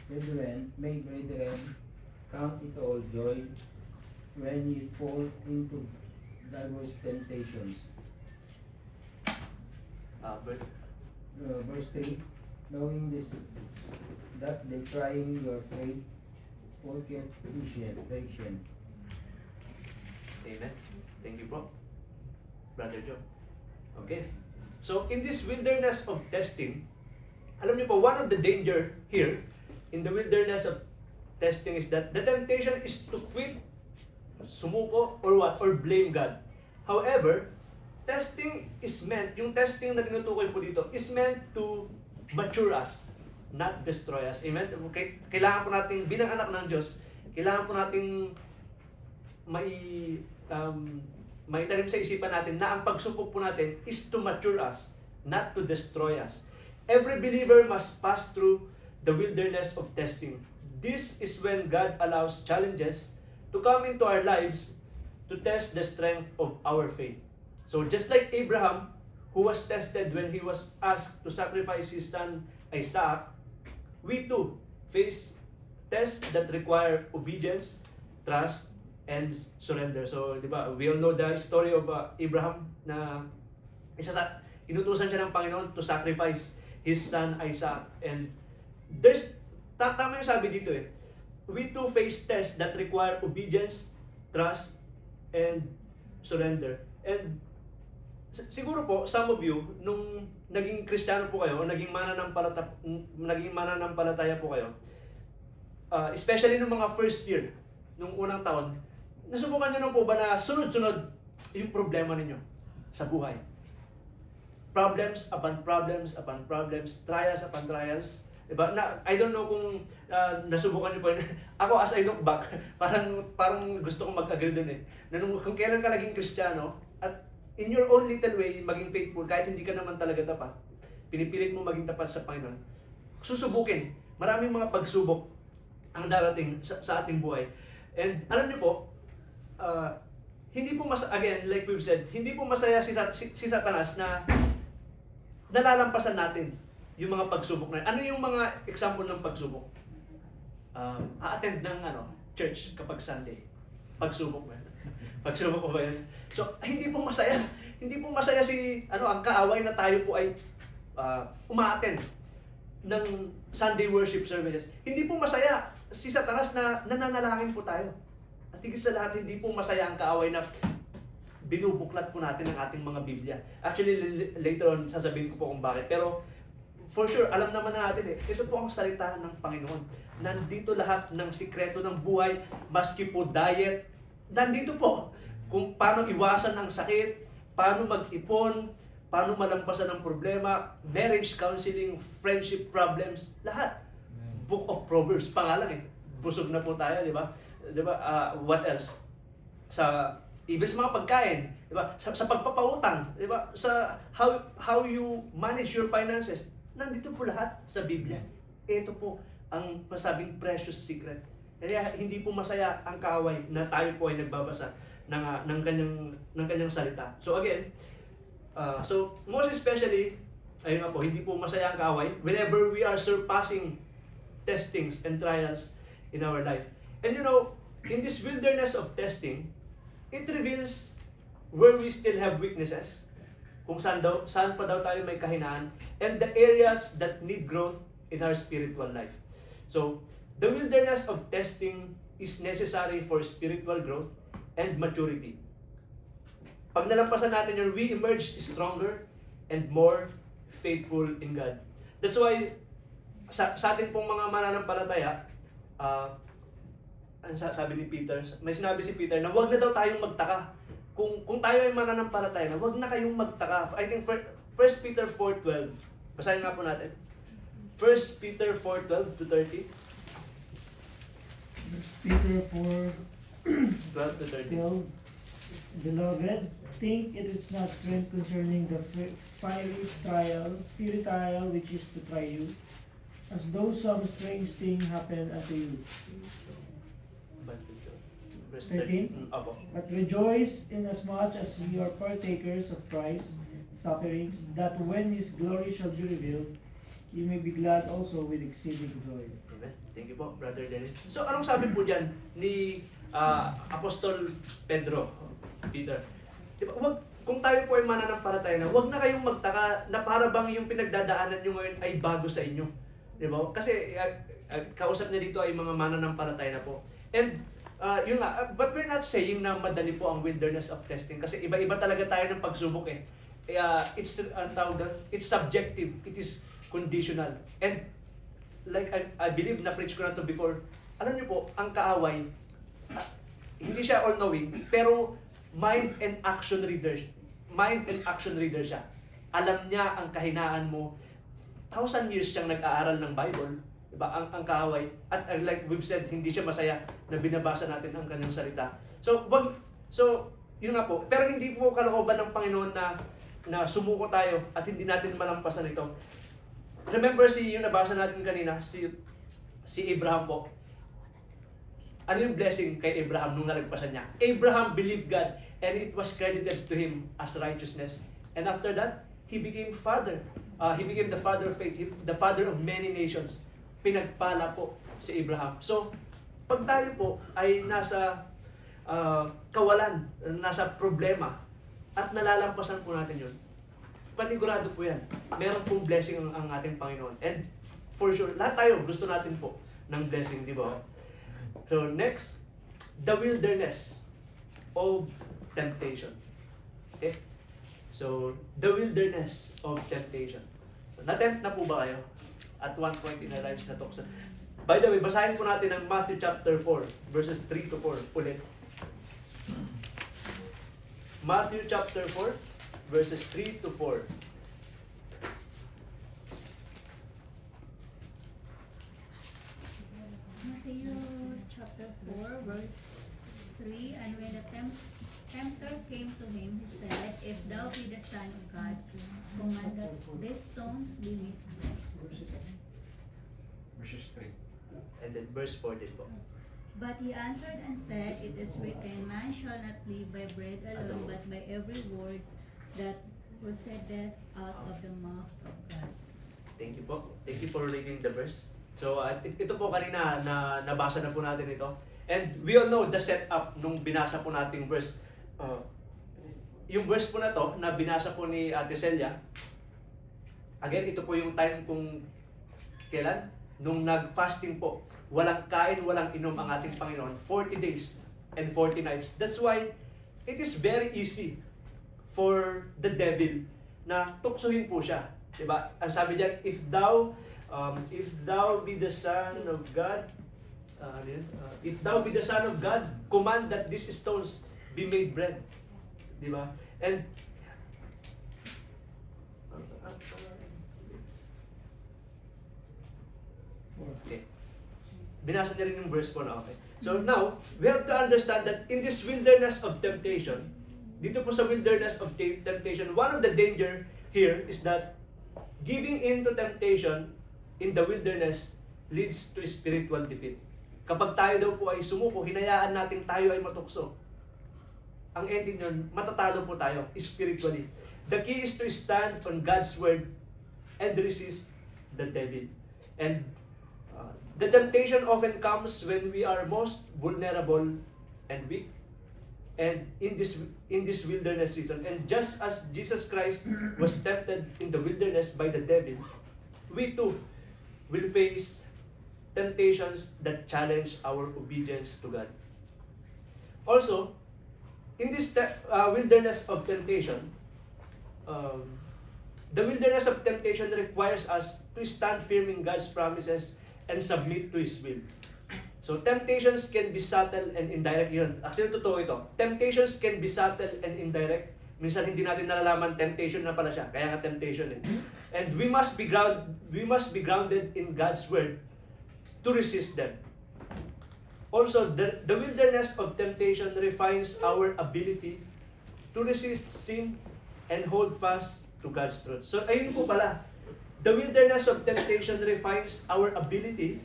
brethren, count it all joy when you fall into diverse temptations. Verse 3, knowing this, that the trying your faith worketh patient. Amen. Thank you po, Brother Joe. Okay. So, in this wilderness of testing, alam niyo po, one of the danger here in the wilderness of testing is that the temptation is to quit, sumuko, or what? Or blame God. However, testing is meant, yung testing na tinutukoy po dito, is meant to mature us, not destroy us. Amen? Okay? Kailangan po natin, bilang anak ng Diyos, kailangan po natin maitanim sa isipan natin na ang pagsupok po natin is to mature us, not to destroy us. Every believer must pass through the wilderness of testing. This is when God allows challenges to come into our lives to test the strength of our faith. So just like Abraham, who was tested when he was asked to sacrifice his son Isaac, we too face tests that require obedience, trust, and surrender. So, di ba, we all know the story of Abraham na inutusan siya ng Panginoon to sacrifice his son Isaac. And there's tama yung sabi dito eh. We too face tests that require obedience, trust, and surrender. And siguro po, some of you, nung naging Kristiyano po kayo, o naging mananampalataya po kayo, especially nung mga first year, nung unang taon, nasubukan nyo na po ba na sunod-sunod yung problema ninyo sa buhay? Problems upon problems, trials upon trials. Diba? I don't know kung nasubukan niyo po yun. Ako, as I look back, parang gusto kong mag-agree dun eh. Na kung kailan ka naging Kristiyano, at in your own little way, maging faithful, kahit hindi ka naman talaga tapat, pinipilit mo maging tapat sa Panginoon, susubukin. Maraming mga pagsubok ang darating sa ating buhay. And alam niyo po, hindi po again, like we've said, hindi po masaya si Satanas na nalalampasan natin yung mga pagsubok na yun. Ano yung mga example ng pagsubok? A-attend ng church kapag Sunday. Pagsubok ba yun? Pagsubok ba yun? So, hindi po masaya. Hindi po masaya ang kaaway na tayo po ay uma-attend ng Sunday worship services. Hindi po masaya si Satanas na nananalangin po tayo. At higit sa lahat, hindi po masaya ang kaaway na binubuklat po natin ang ating mga Biblia. Actually, later on, sasabihin ko po kung bakit. Pero, for sure, alam naman natin ito po ang salita ng Panginoon. Nandito lahat ng sikreto ng buhay, maski po diet, nandito po. Kung paano iwasan ang sakit, paano mag-ipon, paano malampasan ang problema, marriage counseling, friendship problems, lahat. Book of Proverbs, pangalan busog na po tayo, di ba? What else? Even sa mga pagkain, di ba? Sa pagpapautang, di ba? Sa how you manage your finances, nandito po lahat sa Biblia. Ito po ang masabing precious secret. Kaya hindi po masaya ang kaaway na tayo po ay nagbabasa ng kanyang salita. So again, so most especially, ayun nga po, hindi po masaya ang kaaway whenever we are surpassing testings and trials in our life. And you know, in this wilderness of testing, it reveals where we still have weaknesses, kung saan pa daw tayo may kahinaan, and the areas that need growth in our spiritual life. So, the wilderness of testing is necessary for spiritual growth and maturity. Pag nalampasan natin yun, we emerge stronger and more faithful in God. That's why, sa ating pong mga mananampalataya, sabi ni Peter, may sinabi si Peter na wag na daw tayong magtaka. Kung tayo ay mananampalataya na, wag na kayong magtaka. I think 1 Peter 4:12. Basahin nga po natin. 1 Peter 4:12 to 30. Peter 4, 12 to 30. 12. Beloved, think it is not strength concerning the fiery trial which is to try you, as though some strange thing happened unto you. Verse 13? Opo. But rejoice inasmuch as you are partakers of Christ's sufferings, that when His glory shall be revealed, you may be glad also with exceeding joy. Amen. Thank you po, Brother Dennis. So, anong sabi po dyan ni Apostol Peter? Diba, kung tayo po ay mananampalataya na, wag na kayong magtaka na para bang yung pinagdadaanan nyo ngayon ay bago sa inyo. Diba? Kasi, kausap niya dito ay mga mananampalataya na po. And, yun nga, but we're not saying na madali po ang wilderness of testing kasi iba-iba talaga tayo ng pagsubok eh. It's subjective, it is conditional. And like I believe na-preach ko na to before, alam niyo po, ang kaaway, hindi siya all-knowing, pero mind and action reader siya. Alam niya ang kahinaan mo. 1,000 years siyang nag-aaral ng Bible. Diba? Ang kaaway. At like we've said, hindi siya masaya na binabasa natin ang kanyang salita. So, yun nga po. Pero hindi po kalooban ng Panginoon na sumuko tayo at hindi natin malampasan ito. Remember yung nabasa natin kanina, si Abraham po. Ano yung blessing kay Abraham nung nalagpasan niya? Abraham believed God and it was credited to him as righteousness. And after that, he became father. He became the father of faith, the father of many nations. Pinagpala po si Abraham. So, pag tayo po ay nasa kawalan, nasa problema, at nalalampasan po natin yun, panigurado po yan. Meron pong blessing ang ating Panginoon. And for sure, lahat tayo gusto natin po ng blessing, di ba? So next, the wilderness of temptation. Okay? So, the wilderness of temptation. So, na-tempt na po ba kayo? At one point in our lives na tukso. By the way, basahin po natin ang Matthew chapter 4, verses 3 to 4 ulit. Matthew chapter 4, verses 3 to 4. Matthew chapter 4, verse 3, and when the tempter came to him, he said, If thou be the Son of God, command that these stones be made bread. Verses 3. And then verse 4 din po. But he answered and said, It is written, Man shall not live by bread alone, but by every word that proceedeth out of the mouth of God. Thank you po. Thank you for reading the verse. So, ito po kanina na nabasa na po natin ito. And we all know the setup nung binasa po nating verse. Yung verse po na to, na binasa po ni Ate Celia, again, ito po yung time kung kailan? Nung nag-fasting po. Walang kain, walang inom ang ating Panginoon. 40 days and 40 nights. That's why it is very easy for the devil na tuksohin po siya. Diba? Ang sabi diyan, if thou be the Son of God, if thou be the Son of God, command that these stones be made bread. Diba? And okay. Binasa niya rin yung verse po na okay. So now, we have to understand that in this wilderness of temptation, dito po sa wilderness of temptation, one of the danger here is that giving in to temptation in the wilderness leads to spiritual defeat. Kapag tayo daw po ay sumuko, hinayaan natin tayo ay matukso. Ang ending nun, matatalo po tayo spiritually. The key is to stand on God's word and resist the devil. And the temptation often comes when we are most vulnerable and weak, and in this wilderness season. And just as Jesus Christ was tempted in the wilderness by the devil, we too will face temptations that challenge our obedience to God. Also, in this wilderness of temptation, the wilderness of temptation requires us to stand firm in God's promises and submit to His will. So, temptations can be subtle and indirect. Yun. Actually, totoo ito. Temptations can be subtle and indirect. Minsan hindi natin nalalaman temptation na pala siya. Kaya nga temptation eh. And we must be grounded in God's word to resist them. Also, the wilderness of temptation refines our ability to resist sin and hold fast to God's truth. So, ayun po pala. The wilderness of temptation refines our ability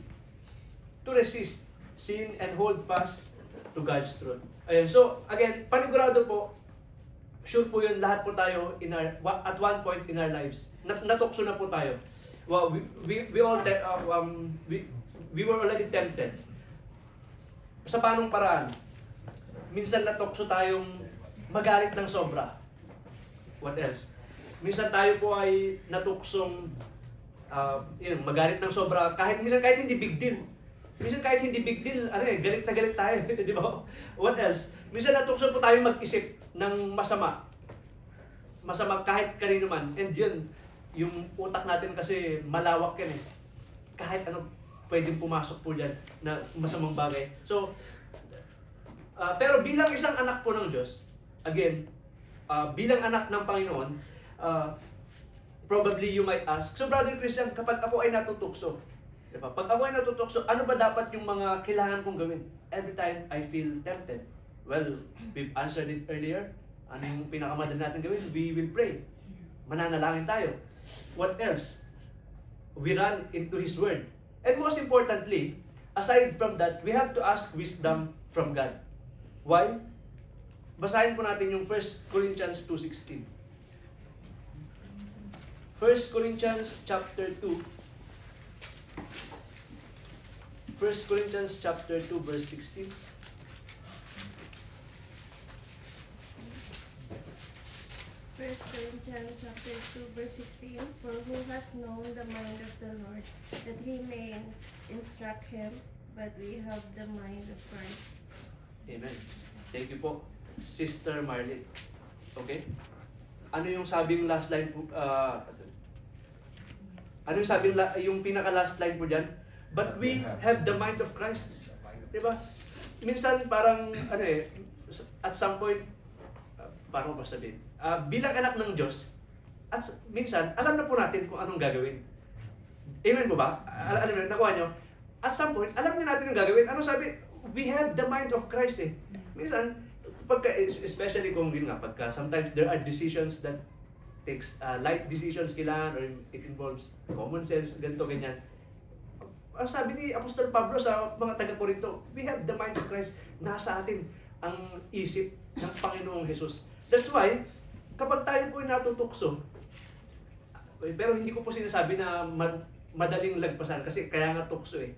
to resist sin and hold fast to God's truth. Ayun. So, again, panigurado po, sure po yun, lahat po tayo at one point in our lives, natukso na po tayo. Well, we were already tempted. Sa panong paraan? Minsan natukso tayong magalit ng sobra. What else? Minsan tayo po ay natuksong magalit ng sobra, kahit hindi big deal. Minsan kahit hindi big deal, galit na galit tayo, di ba? What else? Minsan natukso po tayo mag-isip ng masama. Masama kahit kanino man. And yun, yung utak natin kasi malawak yan eh. Kahit ano pwedeng pumasok po dyan na masamang bagay. So, pero bilang isang anak po ng Diyos, again, bilang anak ng Panginoon, probably you might ask, so Brother Christian, kapag ako ay natutukso, diba? Pag ako ay natutukso, ano ba dapat yung mga kailangan kong gawin? Every time I feel tempted. Well, we've answered it earlier. Ano yung pinakamadali natin gawin? We will pray. Mananalangin tayo. What else? We run into His Word. And most importantly, aside from that, we have to ask wisdom from God. Why? Basahin po natin yung 1 Corinthians 2:16. 1 Corinthians chapter 2. 1 Corinthians chapter 2 verse 16. 1 Corinthians chapter 2 verse 16, for who hath known the mind of the Lord, that he may instruct him, but we have the mind of Christ. Amen. Thank you po, Sister Marlene. Okay? Ano yung sabing last line po? Ano yung sabing yung pinaka last line po diyan? But we have the mind of Christ. 'Di ba? Minsan parang at some point paano ba sabihin? Bilang anak ng Diyos, at minsan alam na po natin kung anong gagawin. Amen po ba? Alam niyo, nakuha niyo? At some point, alam na natin yung gagawin. Ano sabi? We have the mind of Christ eh. Minsan, especially kung yun nga, sometimes there are decisions that takes light decisions kailangan, or it involves common sense, ganito, ganyan. Ang sabi ni Apostol Pablo sa mga taga-Korinto, we have the mind of Christ. Nasa atin ang isip ng Panginoong Jesus. That's why, kapag tayo po natutukso, pero hindi ko po sinasabi na madaling lagpasan kasi kaya nga tukso eh.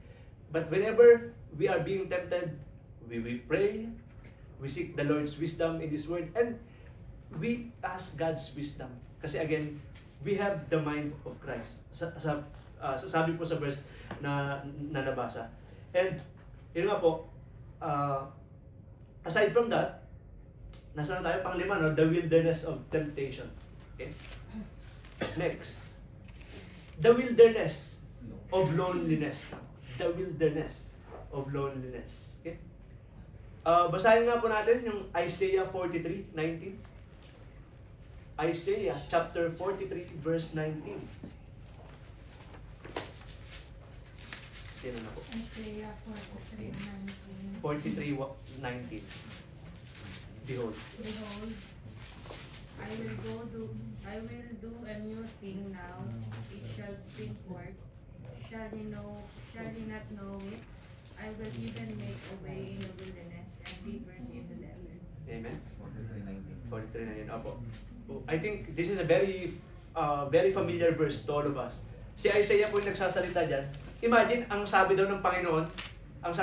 But whenever we are being tempted, we pray, we seek the Lord's wisdom in His Word, and we ask God's wisdom. Kasi again, we have the mind of Christ. Sabi po sa verse na nabasa. And yun nga po, aside from that, nasa na tayo panglima, no? The wilderness of temptation. Okay? Next, the wilderness of loneliness. The wilderness of loneliness. Okay? Basahin nga po natin yung Isaiah 43:19. Isaiah chapter 43 verse 19. Sino na po? Isaiah 43:19. 43:19. Behold. Behold, I will do a new thing now, it shall spring forth. Shall ye not know it? I will even make a way in the wilderness and rivers in the desert. Amen. 43:19. 43:19. Opo. I think this is a very familiar verse to all of us. Si Isaiah po yung nagsasalita dyan. Imagine, ang sabi daw ng Panginoon, ano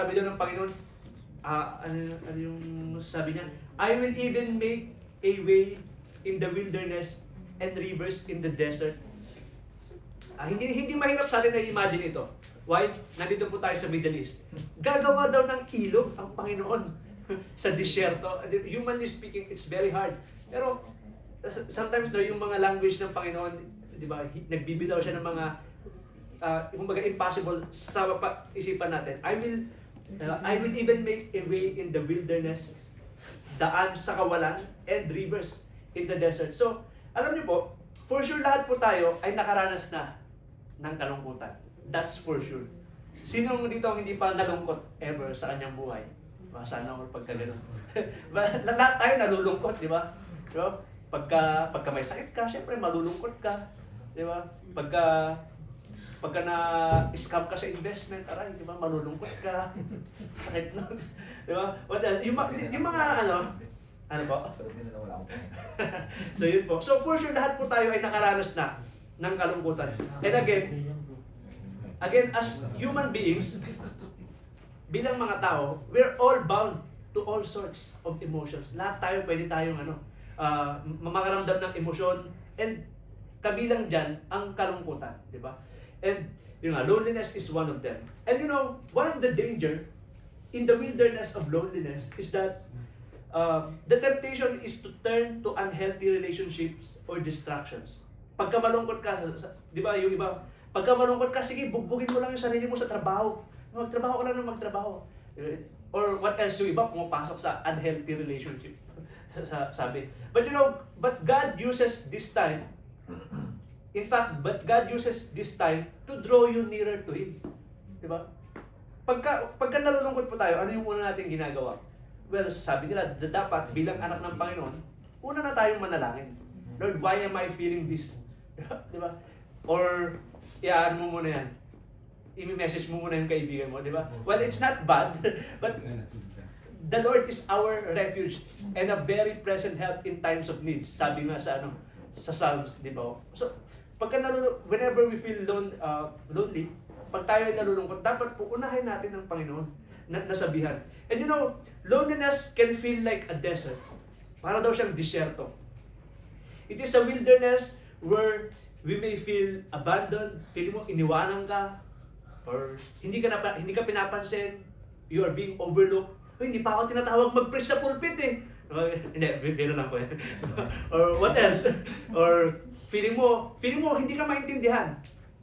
yung sabi niya? I will even make a way in the wilderness and rivers in the desert. Hindi mahirap sa atin na imagine ito. Why? Nandito po tayo sa Middle East. Gagawa daw ng ilog ang Panginoon sa disyerto. Humanly speaking, it's very hard. Pero sometimes daw yung mga language ng Panginoon, di ba, nagbibitaw siya ng mga kumbaga impossible sa isipan natin. I will even make a way in the wilderness, daan sa kawalan, and rivers in the desert. So, alam niyo po, for sure lahat po tayo ay nakaranas na ng kalungkutan. That's for sure. Sino dito ang hindi pa nalungkot ever sa kanyang buhay? Sana ako pagka gano'n. Lahat tayo nalulungkot, di ba? So, pagka may sakit ka, syempre malulungkot ka. Di ba? Pagka na-scam ka sa investment, aray, di ba, malulungkot ka. Sakit nun. Di ba? What else? Yung mga ano po? So yun po. So for sure, lahat po tayo ay nakaranas na ng kalungkutan. And again, as human beings, bilang mga tao, we're all bound to all sorts of emotions. Lahat tayo, pwede tayong makaramdam ng emosyon, and kabilang dyan ang kalungkutan, di ba? And loneliness is one of them. And one of the danger in the wilderness of loneliness is that the temptation is to turn to unhealthy relationships or distractions. Pagka malungkot ka, di ba, yung iba, pagka malungkot ka, sige, bugbugin mo lang yung sarili mo sa trabaho. Magtrabaho ka lang ng magtrabaho. Or what else, yung iba, pumapasok sa unhealthy relationship. Sabi. But but God uses this time, but God uses this time to draw you nearer to Him. Diba? Pagka nalulungkot po tayo, ano yung una natin ginagawa? Well, sabi nila, dapat bilang anak ng Panginoon, una na tayong manalangin. Lord, why am I feeling this? Diba? Or, ano mo muna yan? I-message mo muna yung kaibigan mo, diba? Well, it's not bad, but the Lord is our refuge and a very present help in times of need. Sabi nga sa Psalms, di ba? So, whenever we feel lonely, pag tayo ay nalulungkot, dapat po unahin natin ng Panginoon na nasabihan. And loneliness can feel like a desert. Para daw siyang disyerto. It is a wilderness where we may feel abandoned, feeling mo iniwanan ka, or hindi ka pinapansin, you are being overlooked. Hindi pa ako tinatawag mag-preach sa pulpit eh. Hindi, biro lang po yan. Or what else? Or feeling mo hindi ka maintindihan.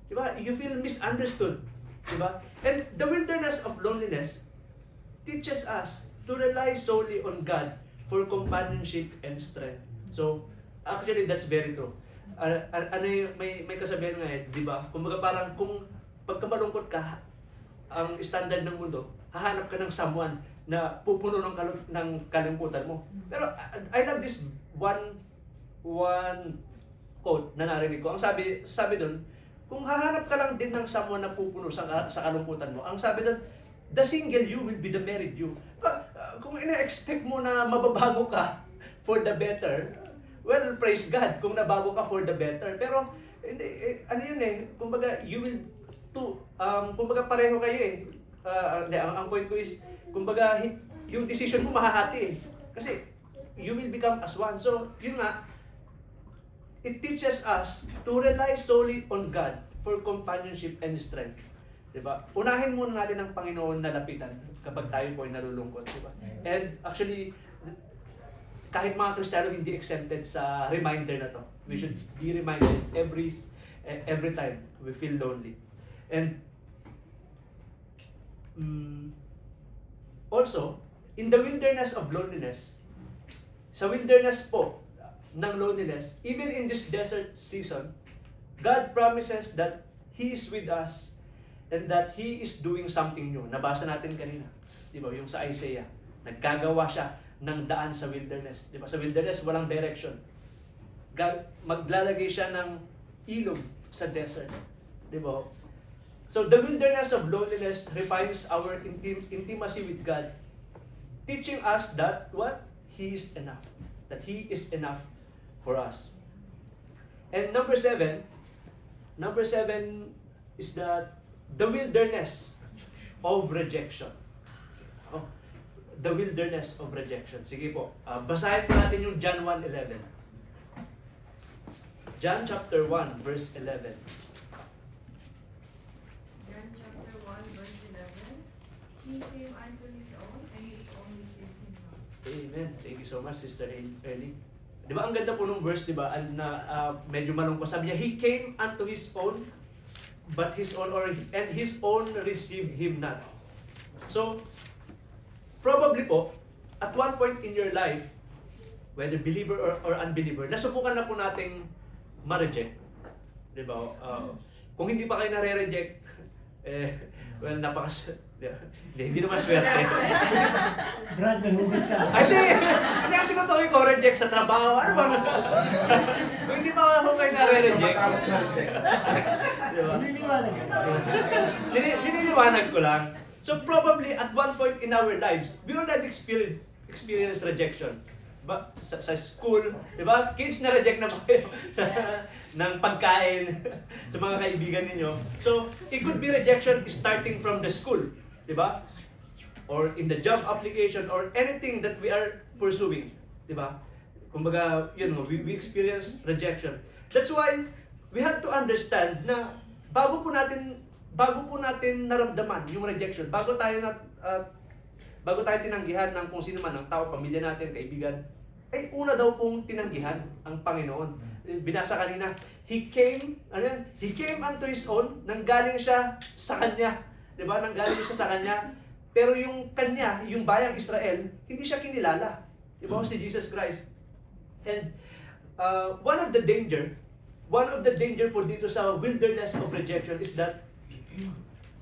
Diba? You feel misunderstood. Diba? And the wilderness of loneliness teaches us to rely solely on God for companionship and strength. So, actually, that's very true. Ano yung, may kasabihan nga eh, di ba? Kumbaga parang kung pagka malungkot ka, ang standard ng mundo, hahanap ka ng someone na pupuno ng kalimutan mo. Pero I love this one quote na narinig ko. Ang sabi doon, kung hahanap ka lang din ng someone na pupuno sa kalungkutan mo, ang sabi doon, the single you will be the married you. Kung ina-expect mo na mababago ka for the better, well, praise God kung nabago ka for the better. Pero, ano yun eh, kumbaga, kumbaga pareho kayo eh. Ang point ko is, kumbaga, yung decision mo mahahati eh. Kasi, you will become as one. So, yun nga, it teaches us to rely solely on God for companionship and strength. Diba? Unahin muna natin ang Panginoon na lapitan kapag tayo po ay nalulungkot. Diba? And actually, kahit mga Kristiyano hindi exempted sa reminder na to. We should be reminded every time we feel lonely. And also, in the wilderness of loneliness, sa wilderness po ng loneliness, even in this desert season, God promises that He is with us and that He is doing something new. Nabasa natin kanina, di ba? Yung sa Isaiah, naggagawa siya ng daan sa wilderness. Di ba? Sa wilderness, walang direction. Maglalagay siya ng ilog sa desert. Di ba? So, the wilderness of loneliness refines our intimacy with God, teaching us that what? He is enough. That He is enough for us. And number seven is that the wilderness of rejection. Oh, the wilderness of rejection. Sige po, basahin po natin yung John 1:11. John chapter 1, verse 11. John chapter 1, verse 11. He came unto his own, and his own received him not. Amen. Thank you so much, Sister Ellie. Di ba ang ganda po nung verse, di ba? Na medyo malungkot. Sabi niya, He came unto His own, but His own received Him not. So, probably po, at one point in your life, whether believer or unbeliever, nasubukan na po nating ma-reject. Di ba? Kung hindi pa kayo nare-reject, well, hindi naman swerte. Brad, nahugad ka. Hindi ang tinutukoy ko, reject sa trabaho. Ano bang? Kung hindi pa ako kayo nare-reject. Diba? Diniliwanag ko lang. So probably at one point in our lives, we already experienced rejection. Diba? Sa school, diba? Kids na-reject na ba kayo ng pagkain sa mga kaibigan ninyo. So, it could be rejection starting from the school. Diba? Or in the job application or anything that we are pursuing. Diba? Kumbaga, we experience rejection. That's why we have to understand na bago po natin naramdaman yung rejection, bago tayo tinanggihan ng kung sino man, ng tao, pamilya natin, kaibigan, ay una daw pong tinanggihan ang Panginoon. Binasa kanina, He came unto His own, nanggaling siya sa Kanya. Diba? Nanggaling siya sa Kanya. Pero yung Kanya, yung bayang Israel, hindi siya kinilala. Diba? Si Jesus Christ. And one of the danger po dito sa wilderness of rejection is that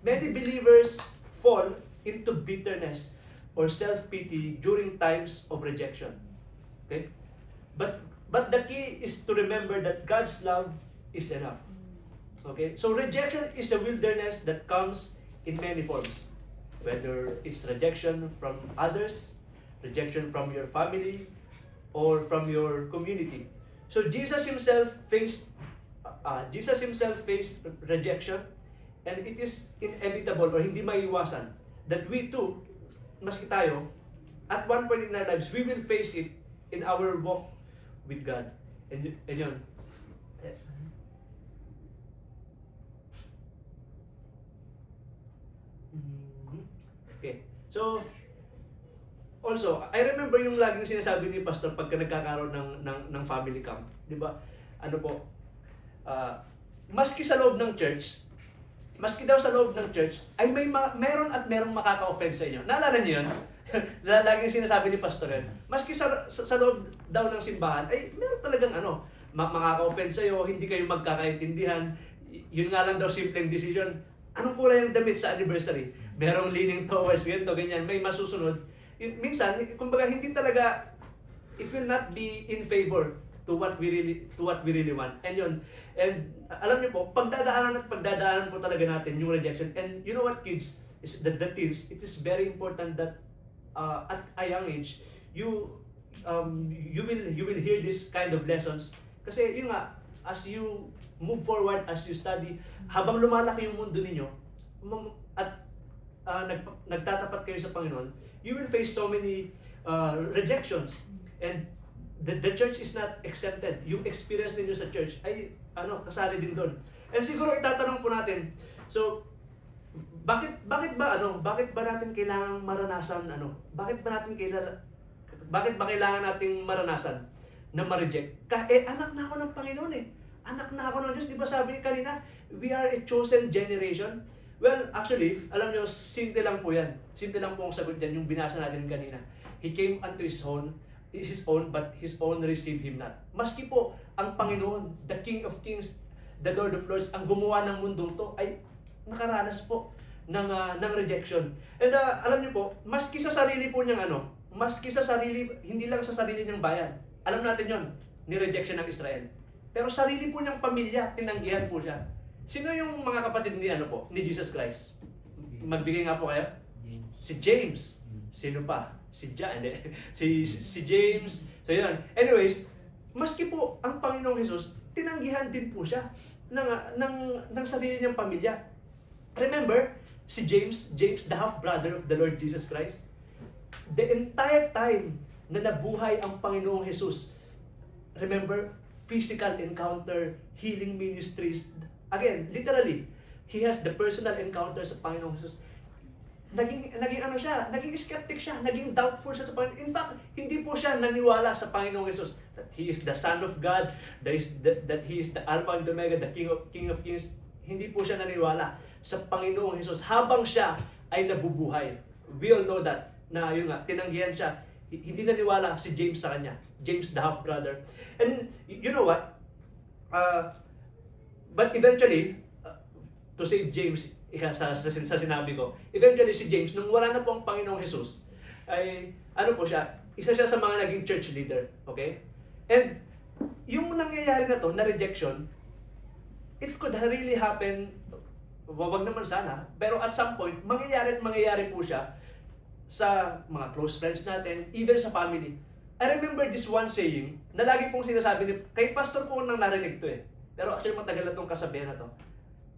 many believers fall into bitterness or self-pity during times of rejection. Okay? But the key is to remember that God's love is enough. Okay? So rejection is a wilderness that comes in many forms. Whether it's rejection from others, rejection from your family, or from your community. So Jesus himself faced rejection, and it is inevitable or hindi maiiwasan that we too, maski tayo, at one point in our lives, we will face it in our walk with God. And yun. Okay. So, also, I remember yung laging sinasabi ni Pastor pagka nagkakaroon ng family camp. Di ba? Ano po? Maski sa loob ng church, maski daw sa loob ng church, ay meron at merong makaka-offend sa inyo. Naalala niyo yun? Laging sinasabi ni Pastor yun. Maski sa loob daw ng simbahan, ay meron talagang makaka-offend sa iyo, hindi kayo magkakaintindihan. Yun nga lang daw simpleng decision. Anong kulay yung damit sa anniversary? Merong leaning towards ganito, ganyan. May masusunod. Minsan, kumbaga hindi talaga, it will not be in favor to what we really want. And yun, and alam niyo po, pagdadaanan po talaga natin yung rejection. And you know what, kids, is the teens, it is very important that at a young age, you will hear this kind of lessons. Kasi yun nga, as you move forward, as you study, habang lumalaki yung mundo ninyo, at nagtatapat kayo sa Panginoon, you will face so many rejections. And the church is not exempted. Yung experience ninyo sa church ay kasali din doon. And siguro itatanong po natin, so bakit ba natin kailangang maranasan bakit ba kailangan nating maranasan na ma-reject? Anak na ako ng Panginoon eh. Anak na ako ng Diyos. Di ba sabi kanina, we are a chosen generation? Well, actually, alam niyo, simple lang po yan. Simple lang po ang sagot dyan, yung binasa natin kanina. He came unto his own, but his own received him not. Maski po, ang Panginoon, the King of Kings, the Lord of Lords, ang gumawa ng mundong to, ay nakaranas po ng rejection. And alam niyo po, maski sa sarili po niyang hindi lang sa sarili niyang bayan. Alam natin yon, ni rejection ng Israel. Pero sarili po niyang pamilya, tinanggihan po siya. Sino yung mga kapatid ni ni Jesus Christ? Magbigay nga po kayo. Si James. Sino pa? Si John. si James. So yun. Anyways, maski po ang Panginoong Jesus, tinanggihan din po siya ng sarili niyang pamilya. Remember, si James, the half-brother of the Lord Jesus Christ, the entire time na nabuhay ang Panginoong Jesus, remember, physical encounter, healing ministries, again, literally, he has the personal encounter sa Panginoong Jesus. Naging skeptic siya, naging doubtful siya sa Panginoon. In fact, hindi po siya naniwala sa Panginoong Jesus that He is the Son of God, that He is the Alpha and Omega, the King of Kings. Hindi po siya naniwala sa Panginoong Jesus habang siya ay nabubuhay. We all know that, na yun nga, tinanggihan siya. Hindi naniwala si James sa kanya. James, the half-brother. And you know what? But eventually, to save James, sa sinabi ko, eventually si James, nung wala na po ang Panginoong Jesus, ay isa siya sa mga naging church leader. Okay? And yung nangyayari na to, na rejection, it could really happen, wag naman sana, pero at some point, mangyayari po siya sa mga close friends natin, even sa family. I remember this one saying, na lagi pong sinasabi kay pastor po nang narinig to eh. Pero actually matagal na tong kasabihan na to.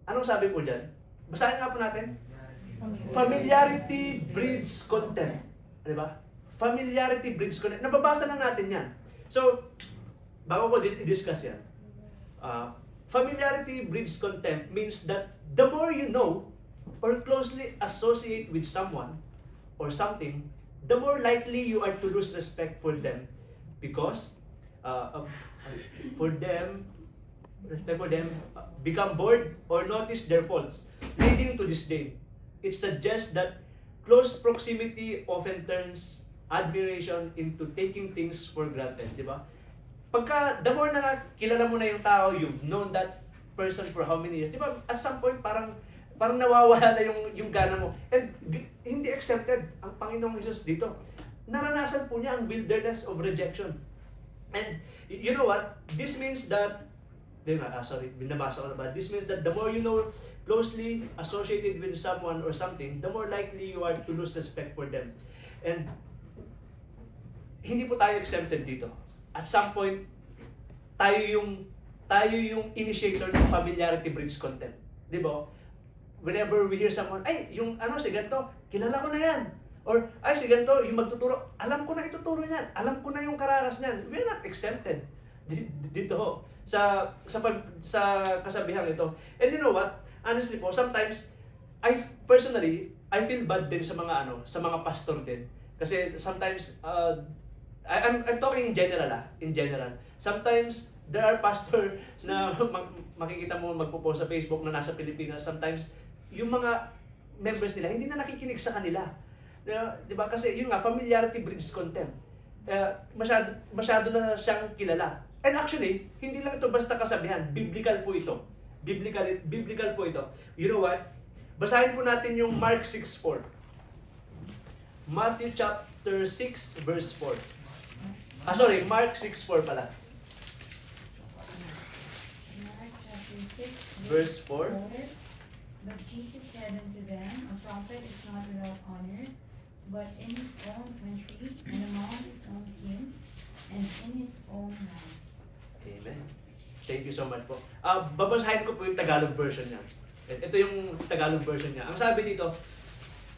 Anong sabi po dyan? Basahin nga po natin. Familiarity breeds contempt. Diba? Familiarity breeds contempt. Nababasa na natin yan. So, bago ko i-discuss yan, familiarity breeds contempt means that the more you know or closely associate with someone or something, the more likely you are to lose respect for them because become bored or notice their faults, leading to disdain. It suggests that close proximity often turns admiration into taking things for granted, di ba? Pagka, the more na kilala mo na yung tao, you've known that person for how many years, di ba? At some point, parang nawawala na yung gana mo. And hindi accepted ang Panginoong Jesus dito. Naranasan po niya ang wilderness of rejection. And you know what? This means that binabasa ko na ba? This means that the more you know closely associated with someone or something, the more likely you are to lose respect for them. And hindi po tayo exempted dito. At some point, tayo yung initiator ng familiarity breeds contempt. Di ba? Whenever we hear someone, si ganito, kilala ko na yan. Or, si ganito, yung magtuturo, alam ko na ituturo niyan. Alam ko na yung kararas niyan. We're not exempted. dito sa kasabihan ito. And you know what? Honestly po, sometimes personally I feel bad din sa mga pastor din. Kasi sometimes I'm talking in general. Sometimes there are pastors na makikita mo magpo-post sa Facebook na nasa Pilipinas. Sometimes yung mga members nila hindi na nakikinig sa kanila. 'Di ba? Kasi yun nga, familiarity breeds contempt. Masyado na siyang kilala. And actually, hindi lang ito basta kasabihan, biblical po ito. Biblical po ito. You know what? Basahin po natin yung Mark 6:4. Matthew chapter 6 verse 4. Mark 6:4 pala. Mark chapter 6, Verse 4. But Jesus said unto them, A prophet is not without honor, but in his own country, and among his own kin, and in his own house. Amen. Thank you so much po. Babasahin ko po yung Tagalog version niya. Ito yung Tagalog version niya. Ang sabi dito,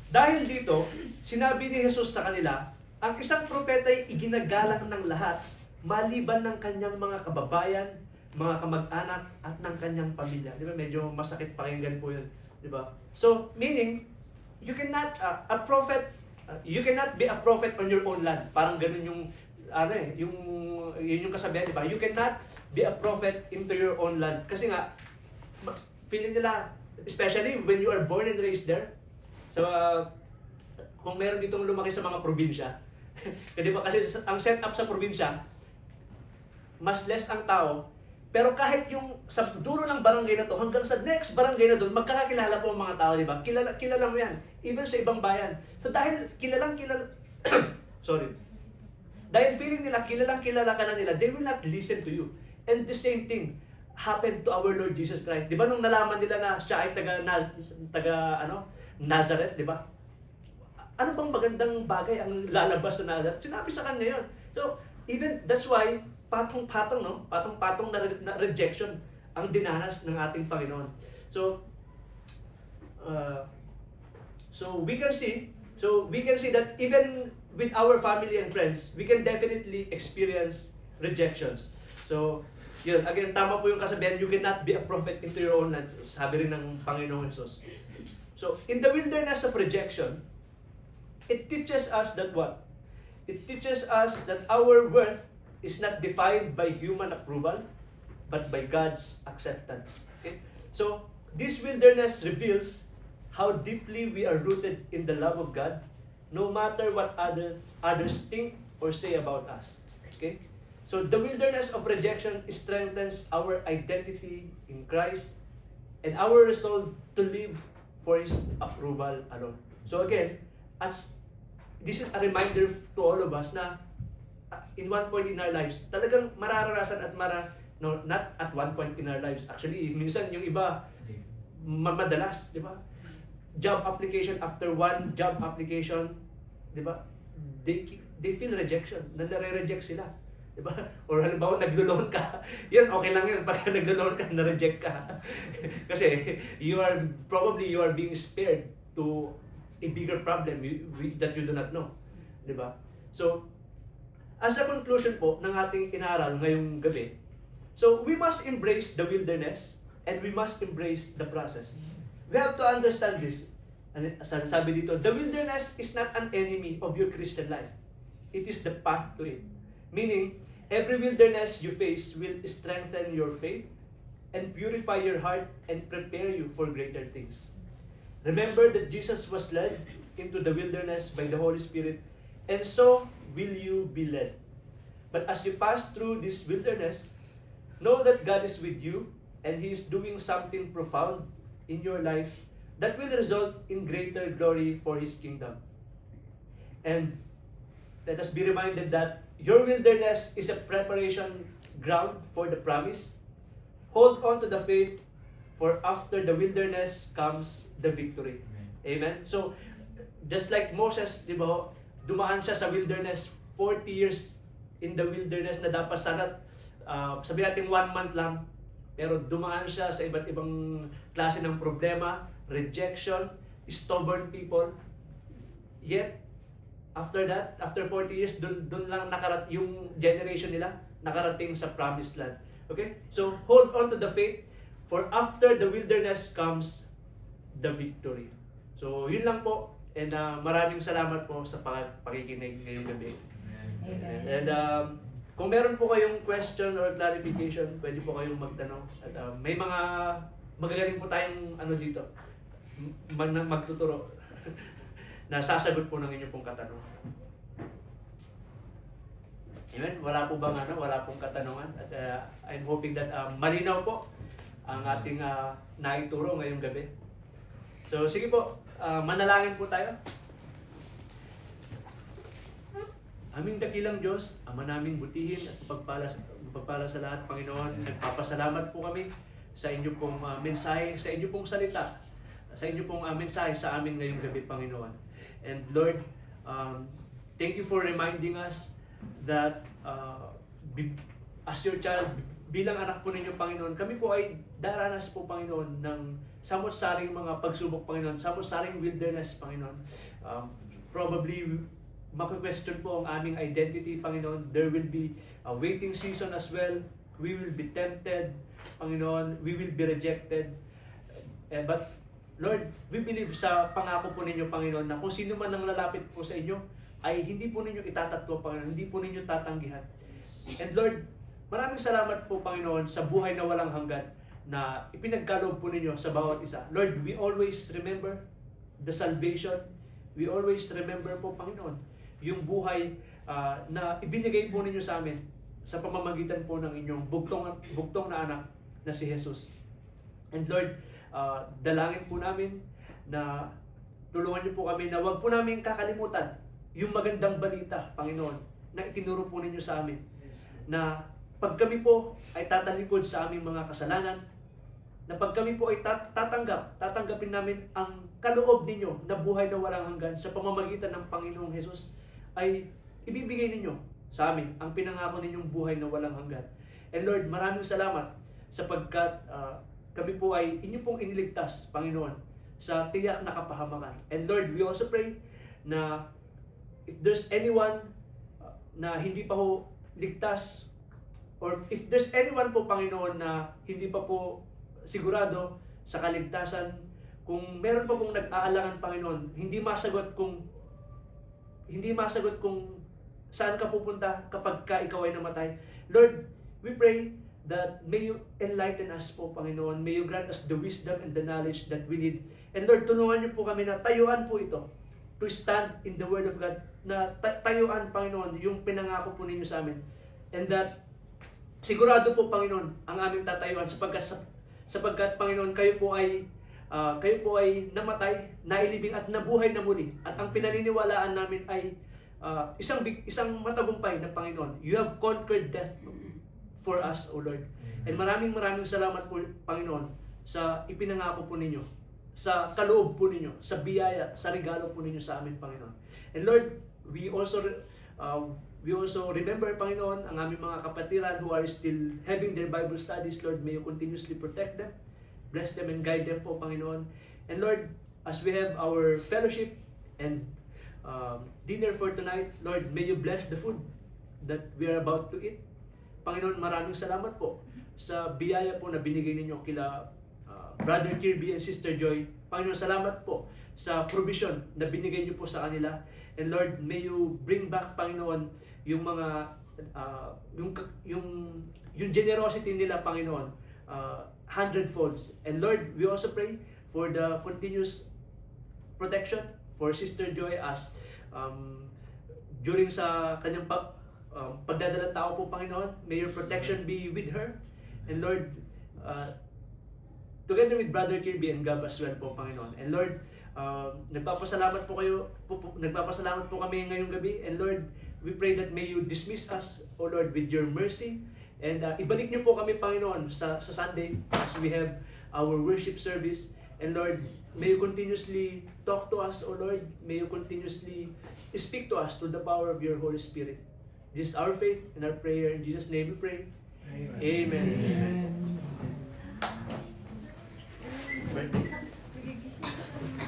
dahil dito, sinabi ni Jesus sa kanila, ang isang propeta ay iginagalang ng lahat, maliban ng kanyang mga kababayan, mga kamag-anak, at ng kanyang pamilya. Di ba? Medyo masakit pakinggan po yun. Di ba? So, meaning, you cannot, you cannot be a prophet on your own land. Parang ganun yung, yung kasabihan, di ba? You cannot be a prophet into your own land. Kasi nga, feeling nila, especially when you are born and raised there, so, kung meron ditong lumaki sa mga probinsya, di ba? Kasi ang setup sa probinsya, mas less ang tao, pero kahit yung sa dulo ng barangay na to, hanggang sa next barangay na doon, magkakakilala po ang mga tao, di ba? Kilala mo yan, even sa ibang bayan. So dahil sorry. Dahil feeling nila, kilala ka na nila, they will not listen to you. And the same thing happened to our Lord Jesus Christ. Di ba nung nalaman nila na siya ay Nazareth, di ba? Ano bang magandang bagay ang lalabas sa Nazareth? Sinabi sa kanya yun. So, even, that's why, patong-patong na rejection ang dinanas ng ating Panginoon. So we can see that even with our family and friends, we can definitely experience rejections. So, yun, again, tama po yung kasabihan, you cannot be a prophet into your own land, sabi rin ng Panginoong Jesus. So, in the wilderness of rejection, it teaches us that what? It teaches us that our worth is not defined by human approval, but by God's acceptance. Okay? So, this wilderness reveals how deeply we are rooted in the love of God, no matter what others think or say about us. Okay? So, the wilderness of rejection strengthens our identity in Christ and our resolve to live for His approval alone. So again, this is a reminder to all of us na in one point in our lives, talagang mararanasan at not at one point in our lives. Actually, minsan yung iba, madalas, di ba? Job application after one job application, di ba? They feel rejection, nare-reject sila. Di ba? Or halimbawa, naglo-loan ka, yun, okay lang yun. Pag naglo-loan ka, na-reject ka. Kasi, you are being spared to a bigger problem that you do not know. Di ba? So, as a conclusion po ng ating inaral ngayong gabi, so we must embrace the wilderness and we must embrace the process. We have to understand this. Sabi dito, the wilderness is not an enemy of your Christian life. It is the path to it. Meaning, every wilderness you face will strengthen your faith and purify your heart and prepare you for greater things. Remember that Jesus was led into the wilderness by the Holy Spirit, and so will you be led. But as you pass through this wilderness, know that God is with you and He is doing something profound in your life that will result in greater glory for His kingdom. And let us be reminded that your wilderness is a preparation ground for the promise. Hold on to the faith, for after the wilderness comes the victory. Amen? So, just like Moses, di ba, dumaan siya sa wilderness, 40 years in the wilderness na dapat sana, sabihin natin 1 month lang, pero dumaan siya sa iba't ibang klase ng problema, rejection, stubborn people. Yet, after that, after 40 years, dun lang yung generation nila, nakarating sa promised land. Okay? So, hold on to the faith, for after the wilderness comes the victory. So, yun lang po. And maraming salamat po sa pakikinig ngayong gabi. Amen. And kung meron po kayong question or clarification, pwede po kayong magtanong. At may mga magagaling po tayong dito, magtuturo na sasagot po ng inyong pong katanungan. Amen? Wala po bang wala pong katanungan? At I'm hoping that malinaw po ang ating naituro ngayong gabi. So sige po, manalangin po tayo. Aming dakilang Diyos, Ama naming butihin at pagpala sa lahat, Panginoon. Nagpapasalamat po kami sa inyo pong mensahe, sa inyo pong salita, sa inyo pong mensahe sa amin ngayong gabi, Panginoon. And Lord, thank you for reminding us that as your child, bilang anak po ninyo, Panginoon, kami po ay daranas po, Panginoon, ng samot-saring mga pagsubok, Panginoon, samot-saring wilderness, Panginoon. Probably, maki-question po ang aming identity, Panginoon. There will be a waiting season as well. We will be tempted, Panginoon. We will be rejected. But, Lord, we believe sa pangako po ninyo, Panginoon, na kung sino man ang lalapit po sa inyo, ay hindi po ninyo itatatlo, Panginoon. Hindi po ninyo tatanggihan. And Lord, maraming salamat po, Panginoon, sa buhay na walang hanggan na ipinagkaloob po ninyo sa bawat isa. Lord, we always remember the salvation. We always remember po, Panginoon, yung buhay na ibinigay po ninyo sa amin sa pamamagitan po ng inyong bugtong na anak na si Jesus. And Lord, dalangin po namin na tulungan niyo po kami na wag po namin kakalimutan yung magandang balita, Panginoon, na itinuro po ninyo sa amin. Na pag kami po ay tatalikod sa aming mga kasalanan, na pag kami po ay tatanggapin namin ang kaloob ninyo na buhay na walang hanggan sa pamamagitan ng Panginoong Jesus, ay ibibigay ninyo sa amin ang pinangako ninyong buhay na walang hanggan. And Lord, maraming salamat sapagkat kami po ay inyo pong iniligtas, Panginoon, sa tiyak na kapahamakan. And Lord, we also pray na if there's anyone na hindi pa po ligtas, or if there's anyone po, Panginoon, na hindi pa po sigurado sa kaligtasan, kung meron pa pong nag-aalangan, Panginoon, hindi masagot kung saan ka pupunta kapag ka ikaw ay namatay. Lord, we pray that may you enlighten us po, Panginoon. May you grant us the wisdom and the knowledge that we need. And Lord, tulungan niyo po kami na tayuan po ito, to stand in the Word of God, na tayuan, Panginoon, yung pinangako po ninyo sa amin. And that, sigurado po, Panginoon, ang aming tatayuan sapagkat Panginoon, kayo po ay namatay, nailibing at nabuhay na muli. At ang pinaniniwalaan namin ay isang matagumpay na Panginoon. You have conquered death for us, O Lord. And maraming salamat po, Panginoon, sa ipinangako po ninyo, sa kaloob po ninyo, sa biyaya, sa regalo po ninyo sa amin, Panginoon. And Lord, we also remember, Panginoon, ang aming mga kapatiran who are still having their Bible studies. Lord, may you continuously protect them, bless them and guide them po, Panginoon. And Lord, as we have our fellowship and dinner for tonight, Lord, may you bless the food that we are about to eat. Panginoon, maraming salamat po sa biyaya po na binigay ninyo kila Brother Kirby and Sister Joy. Panginoon, salamat po sa provision na binigay niyo po sa kanila. And Lord, may you bring back, Panginoon, yung mga yung generosity nila, Panginoon, 100-folds. And Lord, we also pray for the continuous protection for Sister Joy as during sa kanyang pagdadalang tao po, Panginoon. May your protection be with her. And Lord, together with Brother Kirby and Gab as well po, Panginoon. And Lord, nagpapasalamat po kami ngayong gabi. And Lord, we pray that may you dismiss us, O Lord, with your mercy. And ibalik niyo po kami, Panginoon, sa Sunday as we have our worship service. And Lord, may you continuously talk to us, O Lord. May you continuously speak to us through the power of your Holy Spirit. This is our faith and our prayer. In Jesus' name we pray. Amen. Amen.